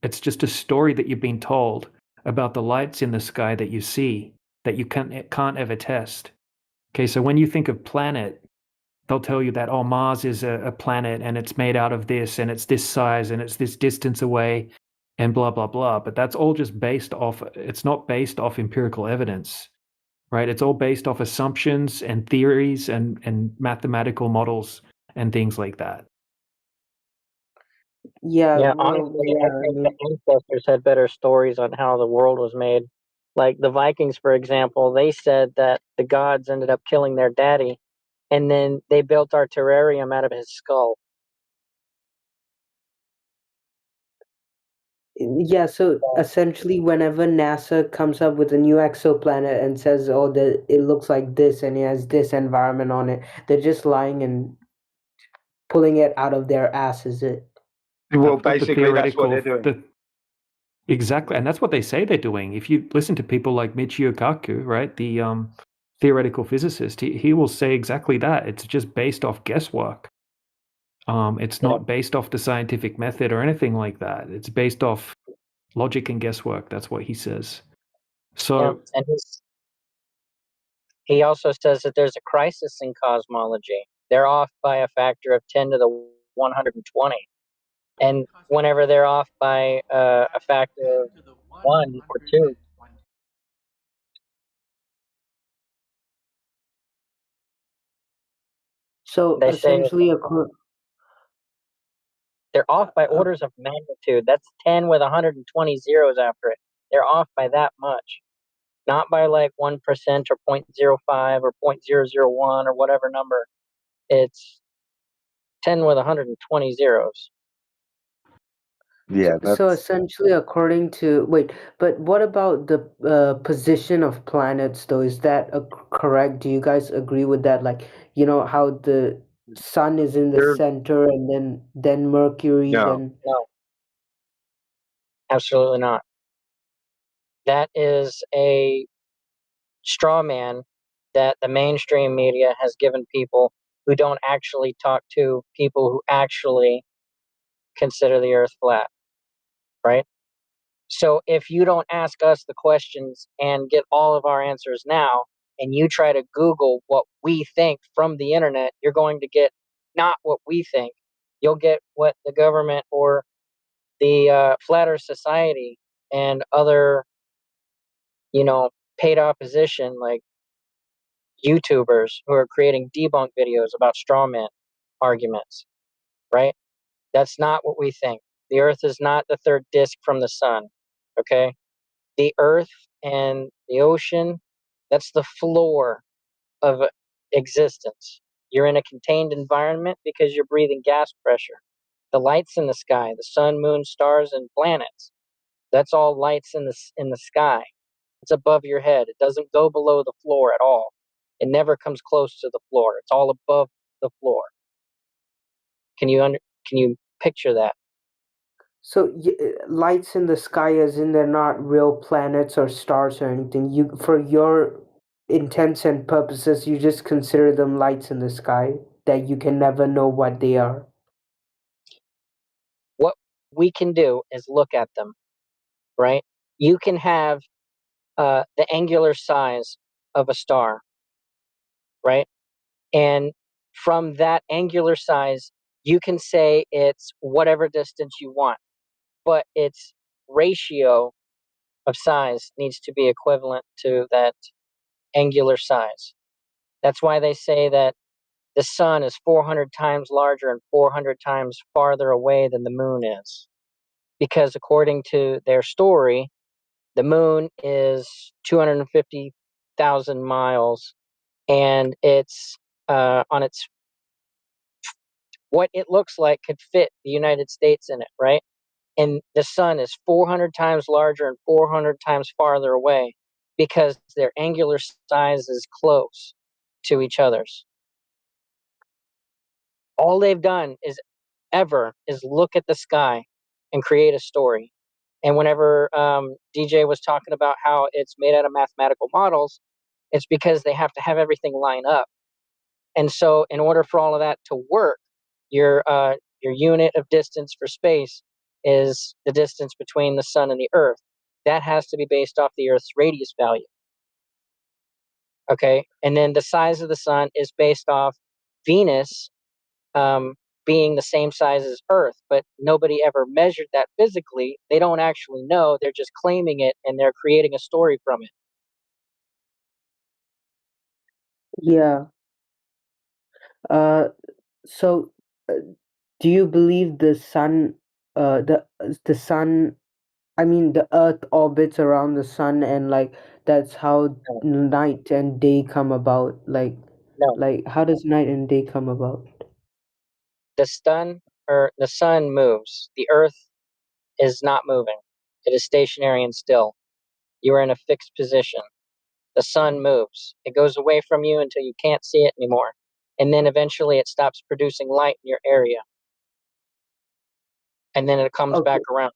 it's just a story that you've been told about the lights in the sky that you see that you can't ever test. Okay, so when you think of planet, they'll tell you that, oh, Mars is a planet and it's made out of this and it's this size and it's this distance away and blah, blah, blah. But that's all just it's not based off empirical evidence, right? It's all based off assumptions and theories and mathematical models and things like that. Yeah, Yeah, well, honestly, I yeah, I think the mean, ancestors had better stories on how the world was made. Like the Vikings, for example, they said that the gods ended up killing their daddy, and then they built our terrarium out of his skull. yeah, so essentially whenever NASA comes up with a new exoplanet and says, oh, it looks like this and it has this environment on it, they're just lying and pulling it out of their asses. Well, That's what the basically, that's what they're doing. Exactly, and that's what they say they're doing. If you listen to people like Michio Kaku, right, the theoretical physicist, he will say exactly that. It's just based off guesswork. It's not based off the scientific method or anything like that. It's based off logic and guesswork. That's what he says. Yeah, So and he also says that there's a crisis in cosmology. They're off by a factor of 10 to the 120. And whenever they're off by a factor of 1 or 2, So they say essentially, they're off by orders of magnitude. That's 10 with 120 zeros after it. They're off by that much. Not by like 1% or 0.05 or 0.001 or whatever number. It's 10 with 120 zeros. yeah, so that's essentially, according to wait, but what about the position of planets though? Is that correct? Do you guys agree with that? Like, how the sun is in the they're center and then Mercury, no. then No, absolutely not. That is a straw man that the mainstream media has given people who don't actually talk to people who actually consider the earth flat, right? So if you don't ask us the questions and get all of our answers now, and you try to Google what we think from the internet, you're going to get not what we think. You'll get what the government or the Flat Earth Society and other, paid opposition like YouTubers who are creating debunk videos about straw man arguments, right? That's not what we think. The Earth is not the third disk from the sun, okay? The Earth and the ocean, that's the floor of existence. You're in a contained environment because you're breathing gas pressure. The lights in the sky, the sun, moon, stars, and planets, that's all lights in the sky. It's above your head. It doesn't go below the floor at all. It never comes close to the floor. It's all above the floor. Can you picture that? so lights in the sky, as in they're not real planets or stars or anything. You, for your intents and purposes, you just consider them lights in the sky that you can never know what they are. What we can do is look at them, right? You can have the angular size of a star, right? And from that angular size, you can say it's whatever distance you want, but its ratio of size needs to be equivalent to that angular size. That's why they say that the sun is 400 times larger and 400 times farther away than the moon is. Because according to their story, the moon is 250,000 miles and it's on its what it looks like could fit the United States in it, right? And the sun is 400 times larger and 400 times farther away because their angular size is close to each other's. All they've done is look at the sky and create a story. And whenever DJ was talking about how it's made out of mathematical models, it's because they have to have everything line up. And so, in order for all of that to work, your unit of distance for space is the distance between the sun and the Earth. That has to be based off the Earth's radius value. Okay, and then the size of the sun is based off Venus being the same size as Earth, but nobody ever measured that physically. They don't actually know. They're just claiming it, and they're creating a story from it. Yeah. So, uh, do you believe the sun, the sun? I mean, the Earth orbits around the sun, and like that's how No, night and day come about. no. How does night and day come about? The sun moves. The Earth is not moving. It is stationary and still. You are in a fixed position. The sun moves. It goes away from you until you can't see it anymore. And then eventually it stops producing light in your area. And then it comes back Okay. around.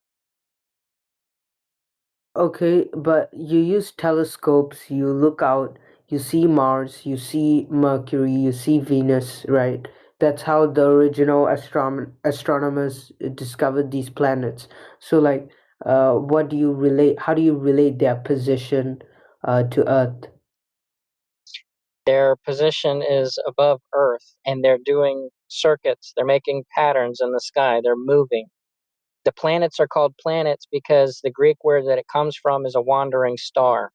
Okay, but you use telescopes, you look out, you see Mars, you see Mercury, you see Venus, right? That's how the original astronomers discovered these planets. So, what do you relate? How do you relate their position to Earth? Their position is above Earth and they're doing circuits. They're making patterns in the sky. They're moving. The planets are called planets because the Greek word that it comes from is a wandering star.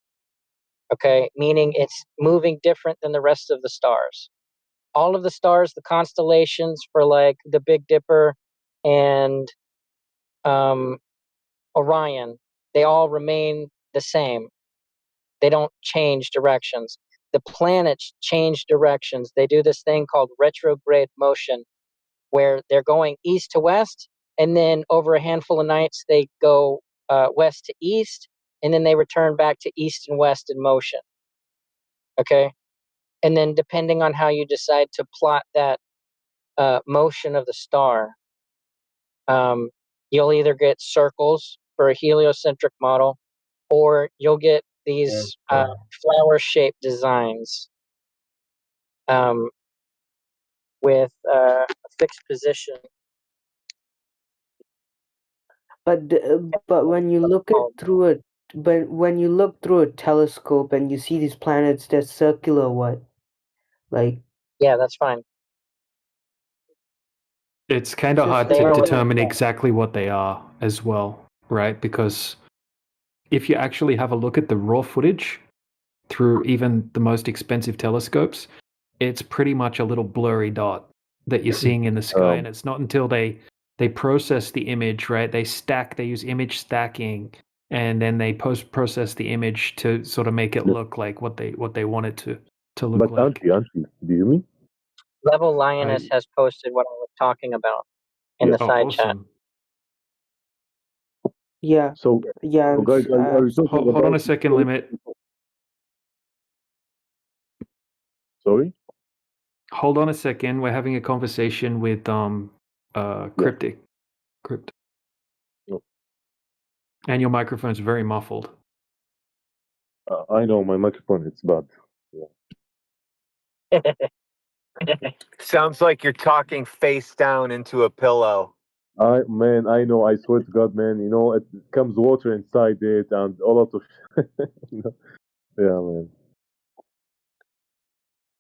Okay, meaning it's moving different than the rest of the stars. All of the stars, the constellations for like the Big Dipper and um, Orion, they all remain the same. They don't change directions. The planets change directions. They do this thing called retrograde motion, where they're going east to west, and then over a handful of nights, they go west to east, and then they return back to east and west in motion. Okay? And then depending on how you decide to plot that motion of the star, you'll either get circles for a heliocentric model, or you'll get these flower-shaped designs um, with a fixed position. But when you look at through a but when you look through a telescope and you see these planets, they're circular. What? Like Yeah, that's fine. It's kind of just hard They to are what determine they are. exactly what they are as well, right? Because if you actually have a look at the raw footage through even the most expensive telescopes, it's pretty much a little blurry dot that you're seeing in the sky. And it's not until they process the image, right? They use image stacking, and then they process the image to sort of make it look like what they want it to look But like. Auntie, do you mean? Level Lioness has posted what I was talking about in the Oh, side chat. awesome. yeah, So, yeah. so guys, are you talking Hold on about? a second, Limit. Sorry. Hold on a second. We're having a conversation with Cryptic. Crypt. Oh. And your microphone's very muffled. I know my microphone. It's bad. Yeah. Sounds like you're talking face down into a pillow. I know. I swear to God, man. You know, it comes water inside it and a lot of. You know? Yeah, man.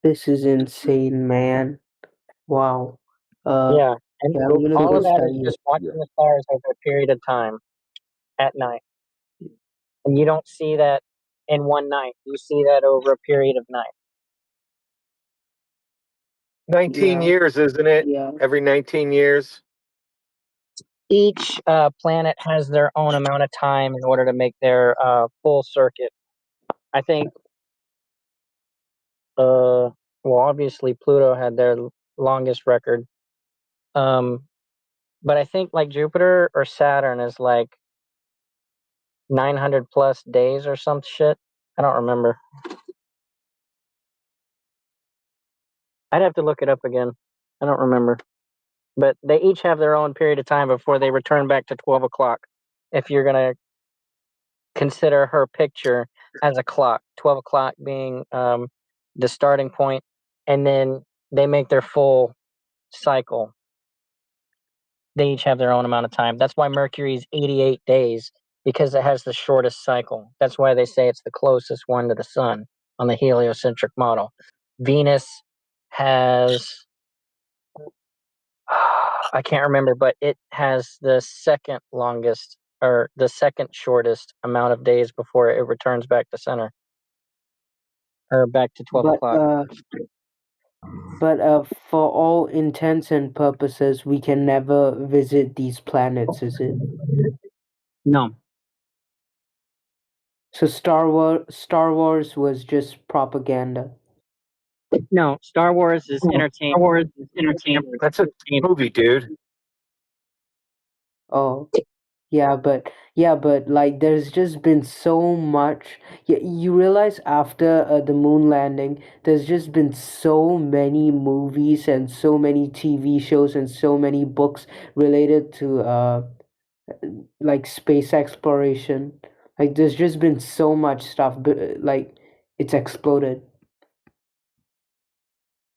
This is insane, man. Wow. Yeah, and Yeah, I'm gonna all go of that is study it. just watching the stars over a period of time at night. And you don't see that in one night. You see that over a period of night. 19 Yeah, years, isn't it? yeah. Every 19 years. Each planet has their own amount of time in order to make their full circuit. I think Well, obviously Pluto had their longest record. But I think like Jupiter or Saturn is like 900 plus days or some shit. I don't remember. I'd have to look it up again. I don't remember. But they each have their own period of time before they return back to 12 o'clock. If you're going to consider her picture as a clock, 12 o'clock being the starting point, and then they make their full cycle. They each have their own amount of time. That's why Mercury is 88 days, because it has the shortest cycle. That's why they say it's the closest one to the sun on the heliocentric model. Venus has, I can't remember, but it has the second longest or the second shortest amount of days before it returns back to center or back to 12 But o'clock. for all intents and purposes, we can never visit these planets, is it? No. So Star Wars was just propaganda. No, Star Wars is entertainment. Star Wars is entertainment. That's a movie, dude. Oh, yeah, but like there's just been so much. You realize after the moon landing, there's just been so many movies and so many TV shows and so many books related to like space exploration. Like there's just been so much stuff, but like it's exploded.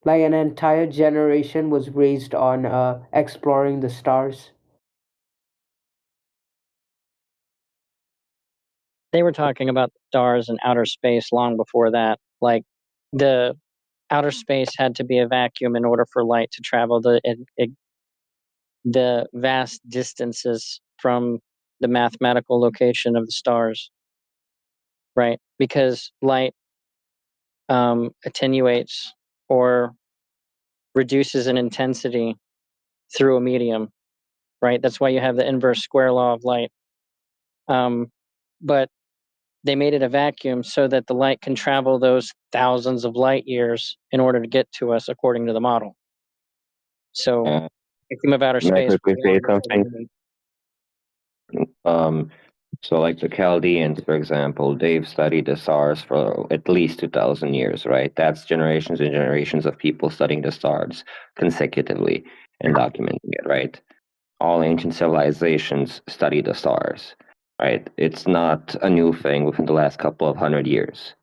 Like an entire generation was raised on exploring the stars. They were talking about stars and outer space long before that. Like the outer space had to be a vacuum in order for light to travel the vast distances from the mathematical location of the stars, right? Because light attenuates or reduces in intensity through a medium, right? That's why you have the inverse square law of light. But they made it a vacuum so that the light can travel those thousands of light years in order to get to us according to the model. So, vacuum of outer May I space. quickly say something? So like the Chaldeans, for example, they've studied the stars for at least 2,000 years, right? That's generations and generations of people studying the stars consecutively and documenting it, right? All ancient civilizations study the stars, right? It's not a new thing within the last couple of 100 years.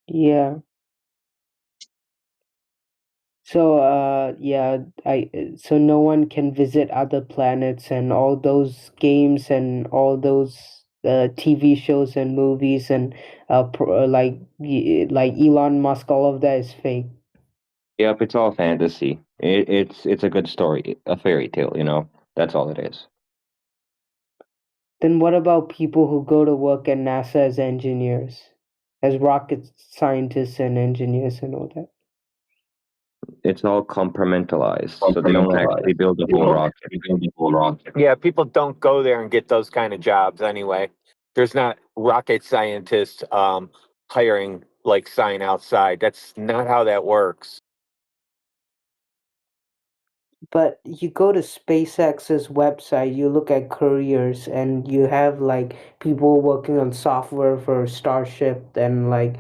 Yeah. So so no one can visit other planets, and all those games and all those TV shows and movies and like Elon Musk, all of that is fake. Yep, it's all fantasy. It's a good story, a fairy tale, you know? That's all it is. Then what about people who go to work at NASA as engineers, as rocket scientists and engineers and all that? It's all compartmentalized, so they don't actually build a whole rocket. Yeah, people don't go there and get those kind of jobs anyway. There's not rocket scientists hiring like sign outside. That's not how that works. But you go to SpaceX's website, you look at careers, and you have like people working on software for Starship, and like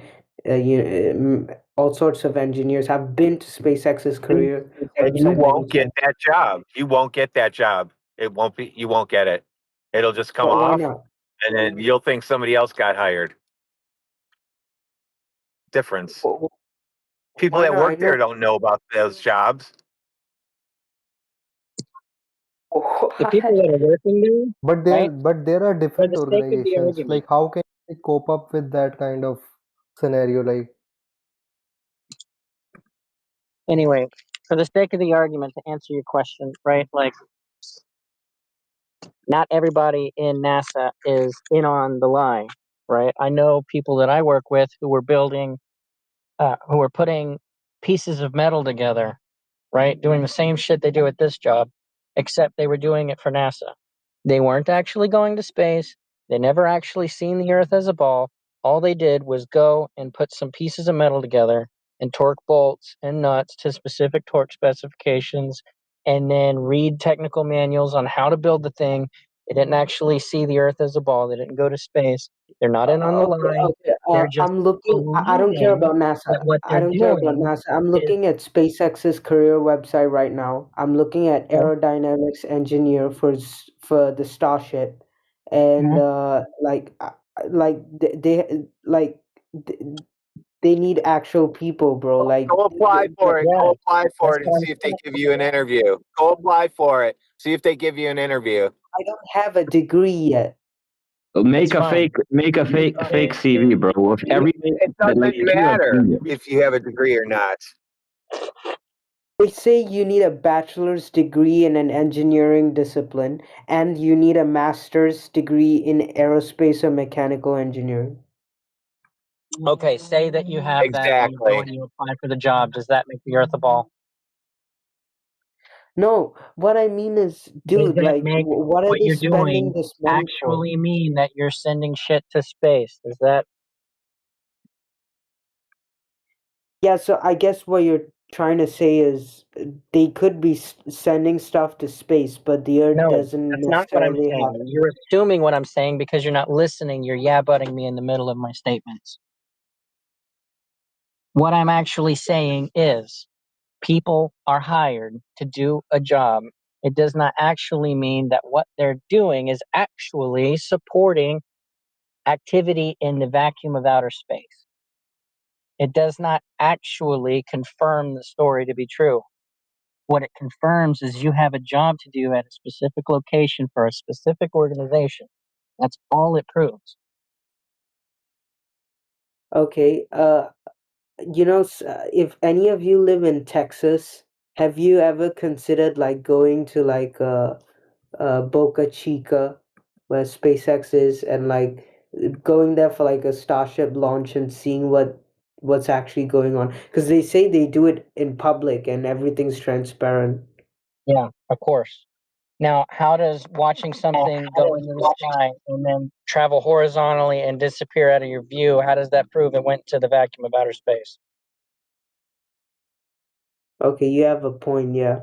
all sorts of engineers have been to SpaceX's career And you website many won't get times. that job. You won't get that job. It won't be. You won't get it. It'll just come But why off, not? and then you'll think somebody else got hired. Difference. Wh- People Why that not? I work there know. don't know about those jobs. The people that are working there, But right? there are For different the sake of the organizations. argument. Like, how can they cope up with that kind of scenario? Like, Anyway, for the sake of the argument, to answer your question, right? Like, not everybody in NASA is in on the lie, right? I know people that I work with who were who were putting pieces of metal together, right? Doing the same shit they do at this job, except they were doing it for NASA. They weren't actually going to space. They never actually seen the Earth as a ball. All they did was go and put some pieces of metal together and torque bolts and nuts to specific torque specifications and then read technical manuals on how to build the thing. They didn't actually see the Earth as a ball. They didn't go to space. They're not in on the Okay, line. okay. They're just I'm looking. I don't care believing about that NASA. what I they're don't care about doing NASA. I'm is looking at SpaceX's career website right now. I'm looking at aerodynamics engineer for the Starship, and Mhm. like th- they need actual people, bro. Go apply for it. yeah. Go apply for That's it and what I'm see if they saying. give you an interview. Go apply for it. See if they give you an interview. I don't have a degree yet. It's fine. Make a fake CV, bro. With everything, It like doesn't if you have matter genius. if you have a degree or not. They say you need a bachelor's degree in an engineering discipline and you need a master's degree in aerospace or mechanical engineering. Okay, say that you have that and you go Exactly. and you apply for the job. Does that make the Earth a ball? No, what I mean is, Does dude, that like, make what are what they you're spending doing this money for? actually mean that you're sending shit to space? Is that Yeah, so I guess what you're trying to say is they could be sending stuff to space, but the Earth no? doesn't That's not what I'm necessarily have. saying. You're assuming what I'm saying because you're not listening. You're yeah-butting me in the middle of my statements. What I'm actually saying is people are hired to do a job. It does not actually mean that what they're doing is actually supporting activity in the vacuum of outer space. It does not actually confirm the story to be true. What it confirms is you have a job to do at a specific location for a specific organization. That's all it proves. Okay, if any of you live in Texas, have you ever considered like going to like Boca Chica, where SpaceX is, and like going there for like a Starship launch and seeing what's actually going on? Because they say they do it in public and everything's transparent. Yeah, of course. Now, how does watching something go into the sky and then travel horizontally and disappear out of your view, how does that prove it went to the vacuum of outer space? Okay, you have a point, yeah.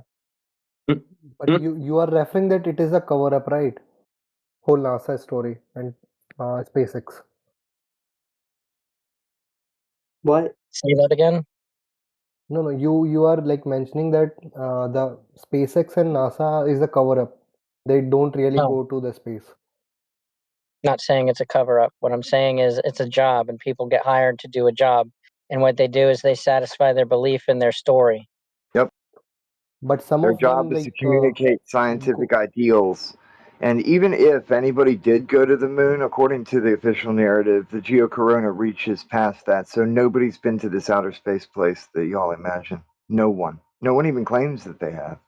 But you are referring that it is a cover up, right? Whole NASA story and SpaceX. What? Say that again? No, you are like mentioning that the SpaceX and NASA is a cover up. They don't really No, go to the space. not saying it's a cover up. What I'm saying is it's a job and people get hired to do a job. And what they do is they satisfy their belief in their story. Yep. But some Their of them job is to like communicate scientific ideals. And even if anybody did go to the moon, according to the official narrative, the geocorona reaches past that. So nobody's been to this outer space place that y'all imagine. No one. No one even claims that they have.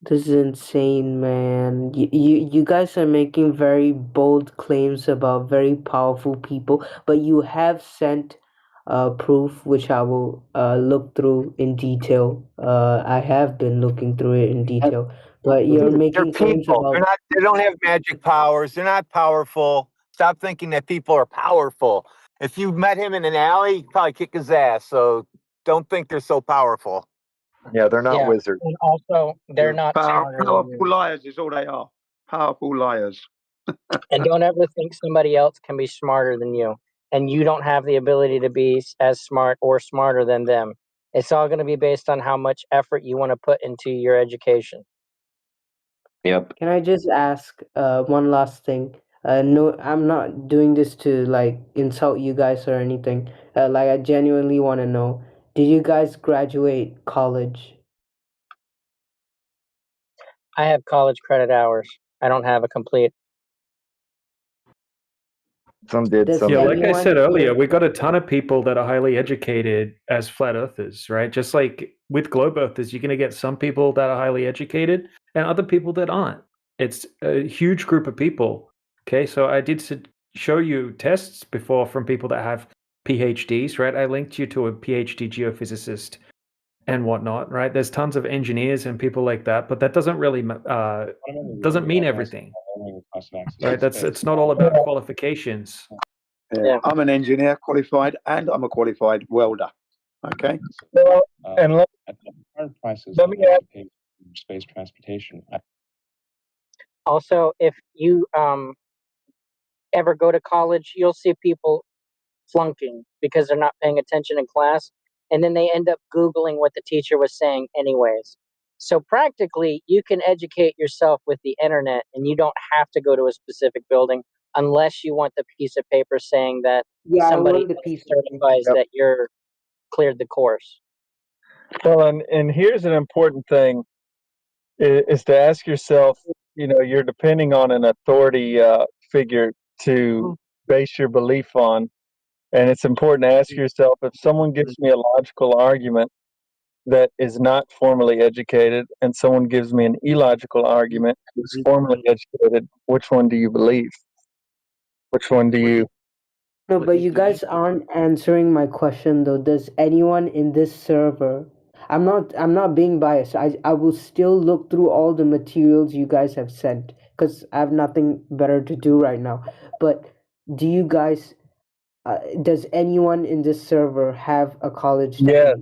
This is insane, man. You guys are making very bold claims about very powerful people, but you have sent proof which I will look through in detail. I have been looking through it in detail, but you're They're making claims people. about. They don't have magic powers. They're not powerful. Stop thinking that people are powerful. If you met him in an alley, you'd probably kick his ass. So don't think they're so powerful. Yeah, they're not Yeah. wizards. And also, they're not smarter than Powerful you. liars is all they are. Powerful liars. And don't ever think somebody else can be smarter than you. And you don't have the ability to be as smart or smarter than them. It's all going to be based on how much effort you want to put into your education. Yep. Can I just ask one last thing? No, I'm not doing this to like insult you guys or anything. Like I genuinely want to know, did you guys graduate college? I have college credit hours. I don't have a complete. Some did, Does some Yeah, like didn't. I anyone said here? earlier, we got a ton of people that are highly educated as flat earthers, right? Just like with globe earthers, you're going to get some people that are highly educated and other people that aren't. It's a huge group of people. Okay, so I did show you tests before from people that have PhDs, right? I linked you to a PhD geophysicist and whatnot, right? There's tons of engineers and people like that, but that doesn't really doesn't mean everything, right? It's not all about qualifications. Yeah. I'm an engineer, qualified, and I'm a qualified welder. Okay. Well, and let me add, space transportation. Also, if you ever go to college, you'll see people flunking because they're not paying attention in class, and then they end up Googling what the teacher was saying anyways. So practically, you can educate yourself with the internet, and you don't have to go to a specific building unless you want the piece of paper saying that Yeah, I somebody want the piece of paper. certifies that you're cleared the course. well, and here's an important thing is to ask yourself, you're depending on an authority figure to base your belief on. And it's important to ask yourself, if someone gives me a logical argument that is not formally educated, and someone gives me an illogical argument who's formally educated, which one do you believe? Which one do you? No, but you guys aren't answering my question though. Does anyone in this server? I'm not being biased. I will still look through all the materials you guys have sent because I have nothing better to do right now. But do you guys? Does anyone in this server have a college degree?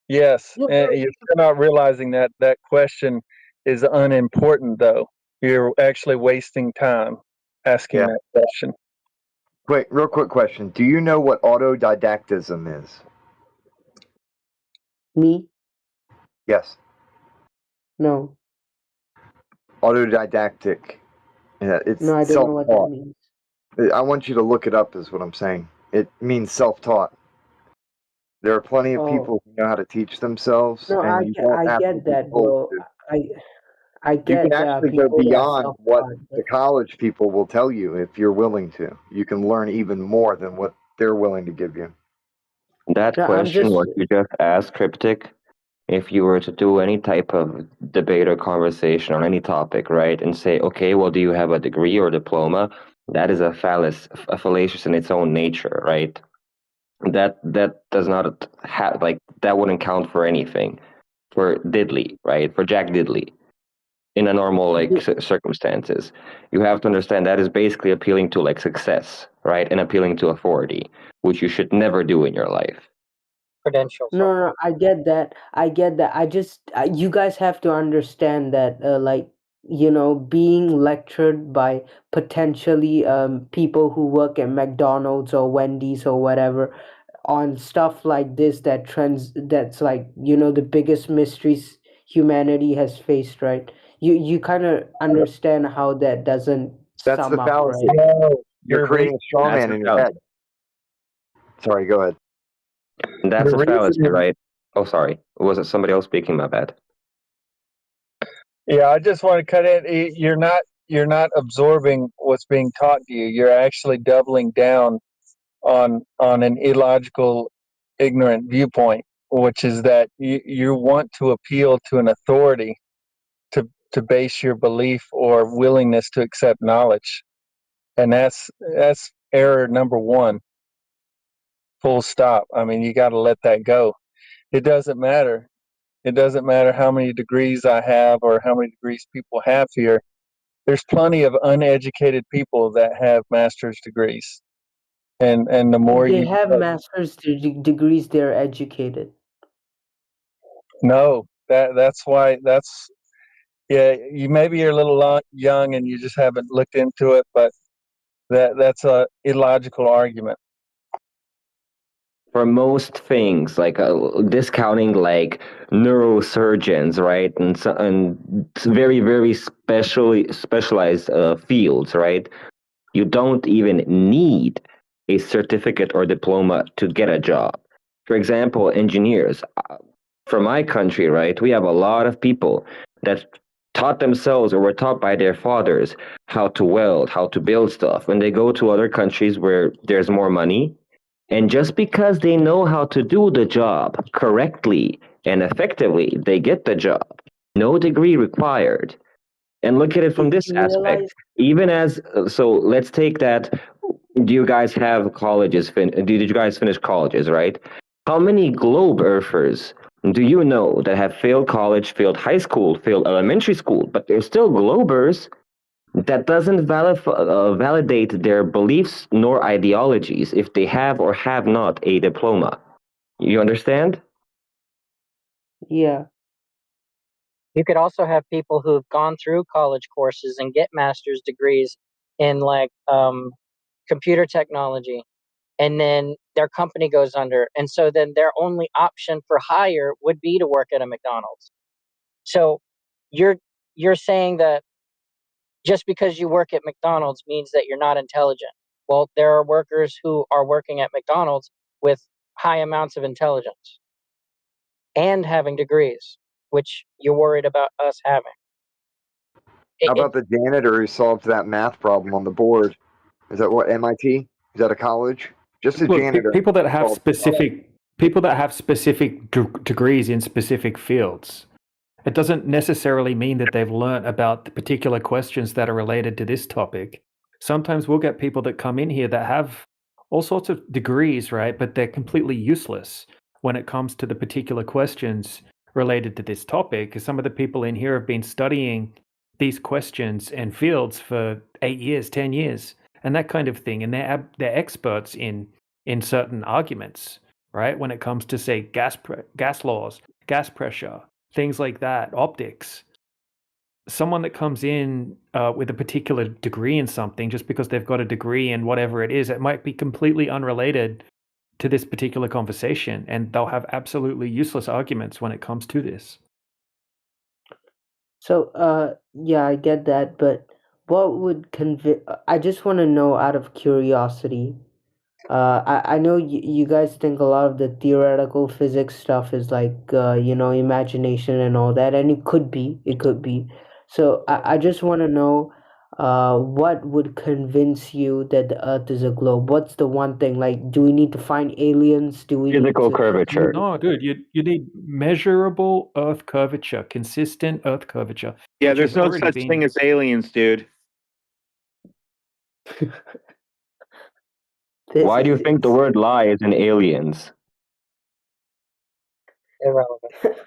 Yes. And you're not realizing that that question is unimportant, though. You're actually wasting time asking that question. Wait, real quick question. Do you know what autodidactism is? Me? Yes. No. Autodidactic. Yeah, it's No, I don't know what that self-taught. means. I want you to look it up, is what I'm saying. It means self-taught. There are plenty of people who know how to teach themselves, No, and you don't I have to get be that, told bro. to. I You can get actually go people that are beyond what self-taught. the college people will tell you if you're willing to. You can learn even more than what they're willing to give you. That No, I'm question, just what you just asked, Cryptic, if you were to do any type of debate or conversation on any topic, right, and say, okay, well, do you have a degree or diploma? That is a fallacious in its own nature, right? That does not have, like, that wouldn't count for anything for Diddley, right? For Jack Diddley in a normal circumstances. You have to understand that is basically appealing to like success, right, and appealing to authority, which you should never do in your life. Credentials. No, I get that. I get that. You guys have to understand that, like, being lectured by potentially people who work at McDonald's or Wendy's or whatever on stuff like this that's like, the biggest mysteries humanity has faced, right? You kind of understand how that doesn't That's sum the up, fallacy. right? You're creating a straw man in your head. Sorry, go ahead. And that's a fallacy, right? Oh, sorry. Was it somebody else speaking? My bad. Yeah, I just want to cut in. You're not absorbing what's being taught to you. You're actually doubling down on an illogical, ignorant viewpoint, which is that you want to appeal to an authority to base your belief or willingness to accept knowledge, and that's error number one. Full stop. I mean, you got to let that go. It doesn't matter. It doesn't matter how many degrees I have or how many degrees people have here. There's plenty of uneducated people that have master's degrees, and the more They you have master's degrees, they're educated. no, you maybe you're a little young and you just haven't looked into it, but that's a illogical argument. For most things, like discounting like neurosurgeons, right, and very very specialized fields, right, you don't even need a certificate or diploma to get a job. For example, engineers. From my country, right, we have a lot of people that taught themselves or were taught by their fathers how to weld, how to build stuff. When they go to other countries where there's more money, and just because they know how to do the job correctly and effectively, they get the job. No degree required. And look at it from this aspect. Even as, so let's take that. Do you guys have colleges? Did you guys finish colleges, right? How many globe earthers do you know that have failed college, failed high school, failed elementary school, but they're still globers? That doesn't validate their beliefs nor ideologies if they have or have not a diploma. You understand? Yeah. You could also have people who've gone through college courses and get master's degrees in like computer technology, and then their company goes under, and so then their only option for hire would be to work at a McDonald's. So you're saying that just because you work at McDonald's means that you're not intelligent. Well, there are workers who are working at McDonald's with high amounts of intelligence and having degrees, which you're worried about us having. How about the janitor who solved that math problem on the board? Is that what, MIT? Is that a college? Just a Look, janitor. people that have solved the problem. specific degrees in specific fields, it doesn't necessarily mean that they've learnt about the particular questions that are related to this topic. Sometimes we'll get people that come in here that have all sorts of degrees, right? But they're completely useless when it comes to the particular questions related to this topic. Because some of the people in here have been studying these questions and fields for 8 years, 10 years, and that kind of thing. And they're experts in certain arguments, right? When it comes to, say, gas laws, gas pressure, things like that, optics. Someone that comes in with a particular degree in something, just because they've got a degree in whatever it is, it might be completely unrelated to this particular conversation, and they'll have absolutely useless arguments when it comes to this. So, yeah, I get that, but what would convince? I just want to know out of curiosity. I know you guys think a lot of the theoretical physics stuff is like, imagination and all that, and it could be. So I just want to know, what would convince you that the Earth is a globe? What's the one thing? Like, do we need to find aliens? Do we need Physical to? curvature. No, dude, you need measurable Earth curvature, consistent Earth curvature. Yeah, which there's has no already such been. thing as aliens, dude. There's Why do you think the aliens. word lie is in aliens? Irrelevant.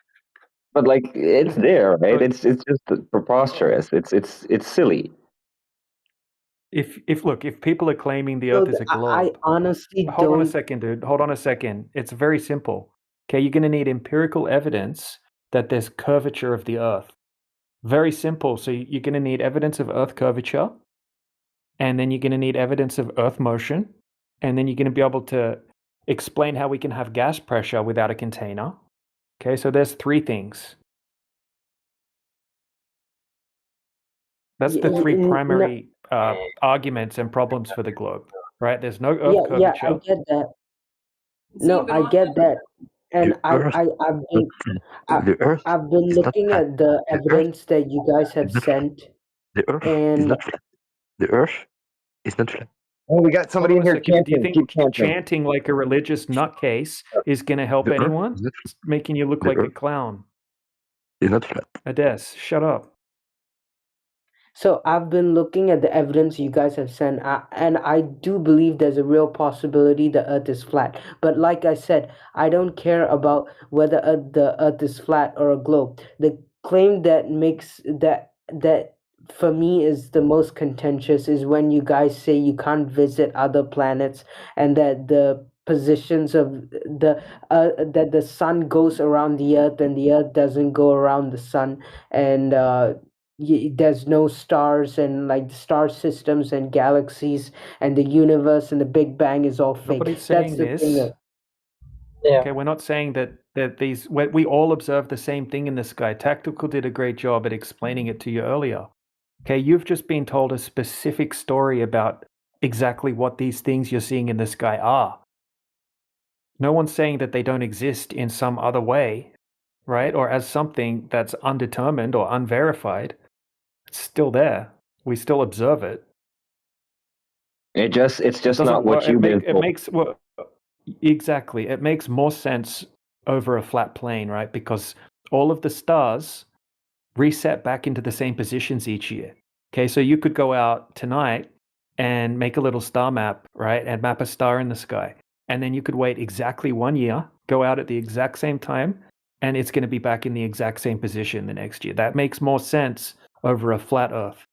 But like, it's there, right? It's just preposterous. It's silly. If people are claiming the So Earth is a I globe, honestly hold on a don't. second, dude. Hold on a second. It's very simple. Okay, you're going to need empirical evidence that there's curvature of the Earth. Very simple. So you're going to need evidence of Earth curvature, and then you're going to need evidence of Earth motion, and then you're going to be able to explain how we can have gas pressure without a container. Okay, so there's 3 things. That's the 3 No, primary arguments and problems for the globe, right? There's no Earth yeah, I curvature. get that. No, I get that, and The Earth, the Earth I've been is not looking flat. at the The Earth evidence that you guys have is not flat. sent, The Earth is and not flat. The Earth is not flat. Oh, we got Hold somebody on in a here second. Do you chanting. Keep think chanting. chanting like a religious nutcase is going to help The Earth anyone? is not It's making you look the like a Earth clown. is not flat. Ades, shut up. so I've been looking at the evidence you guys have sent, and I do believe there's a real possibility the Earth is flat. But like I said, I don't care about whether the Earth is flat or a globe. The claim that makes that for me is the most contentious is when you guys say you can't visit other planets, and that the positions of that the sun goes around the Earth and the Earth doesn't go around the sun, and there's no stars, and like the star systems and galaxies and the universe and the Big Bang is all fake. Nobody's That's saying the thing. this. Yeah. Okay, we're not saying that we all observe the same thing in the sky. Tactical did a great job at explaining it to you earlier. Okay, you've just been told a specific story about exactly what these things you're seeing in the sky are. No one's saying that they don't exist in some other way, right? Or as something that's undetermined or unverified. It's still there. We still observe it. It's It just not doesn't what work. you've been It told. makes exactly. It makes more sense over a flat plane, right? Because all of the stars reset back into the same positions each year. Okay, so you could go out tonight and make a little star map, right? And map a star in the sky. And then you could wait exactly 1 year, go out at the exact same time, and it's going to be back in the exact same position the next year. That makes more sense over a flat Earth.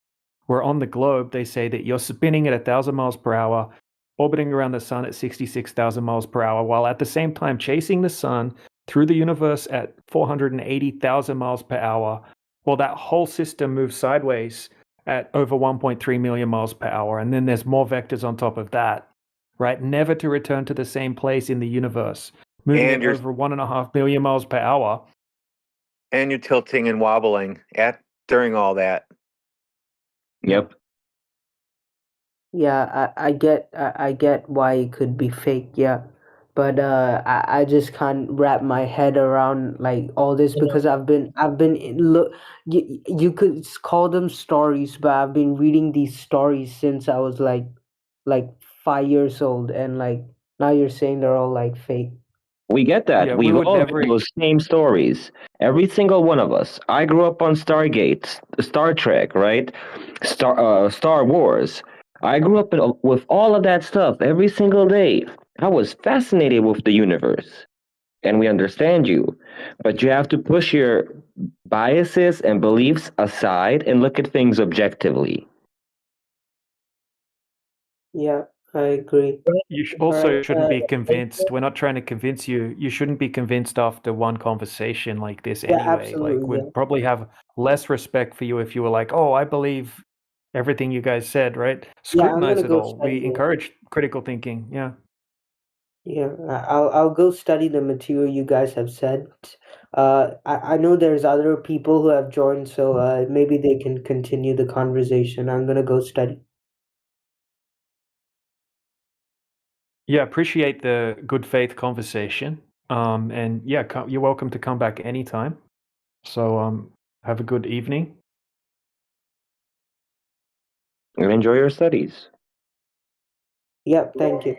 Where on the globe, they say that you're spinning at 1,000 miles per hour, orbiting around the sun at 66,000 miles per hour, while at the same time chasing the sun through the universe at 480,000 miles per hour. Well, that whole system moves sideways at over 1.3 million miles per hour. And then there's more vectors on top of that, right? Never to return to the same place in the universe, moving And at you're over 1.5 million miles per hour. and you're tilting and wobbling during all that. Yep. Yeah, I get why it could be fake, yeah. But I just can't wrap my head around like all this because you could call them stories, but I've been reading these stories since I was like 5 years old, and like now you're saying they're all like fake. We get that. Yeah, we We've would all never. read those same stories. Every single one of us. I grew up on Stargate, Star Trek, right? Star Wars. I grew up with all of that stuff every single day. I was fascinated with the universe. And we understand you. But you have to push your biases and beliefs aside and look at things objectively. Yeah, I agree. You All also right. shouldn't be convinced. We're not trying to convince you. You shouldn't be convinced after one conversation like this Yeah, anyway. Like, absolutely. we'd probably have less respect for you if you were like, oh, I believe everything you guys said, right? Yeah, I'm Scrutinize gonna it go all. study We it. encourage critical thinking. Yeah. Yeah, I'll go study the material you guys have said. I know there's other people who have joined, so maybe they can continue the conversation. I'm gonna go study. Yeah, appreciate the good faith conversation. And yeah, you're welcome to come back anytime. So have a good evening. And enjoy your studies. Yep, thank you.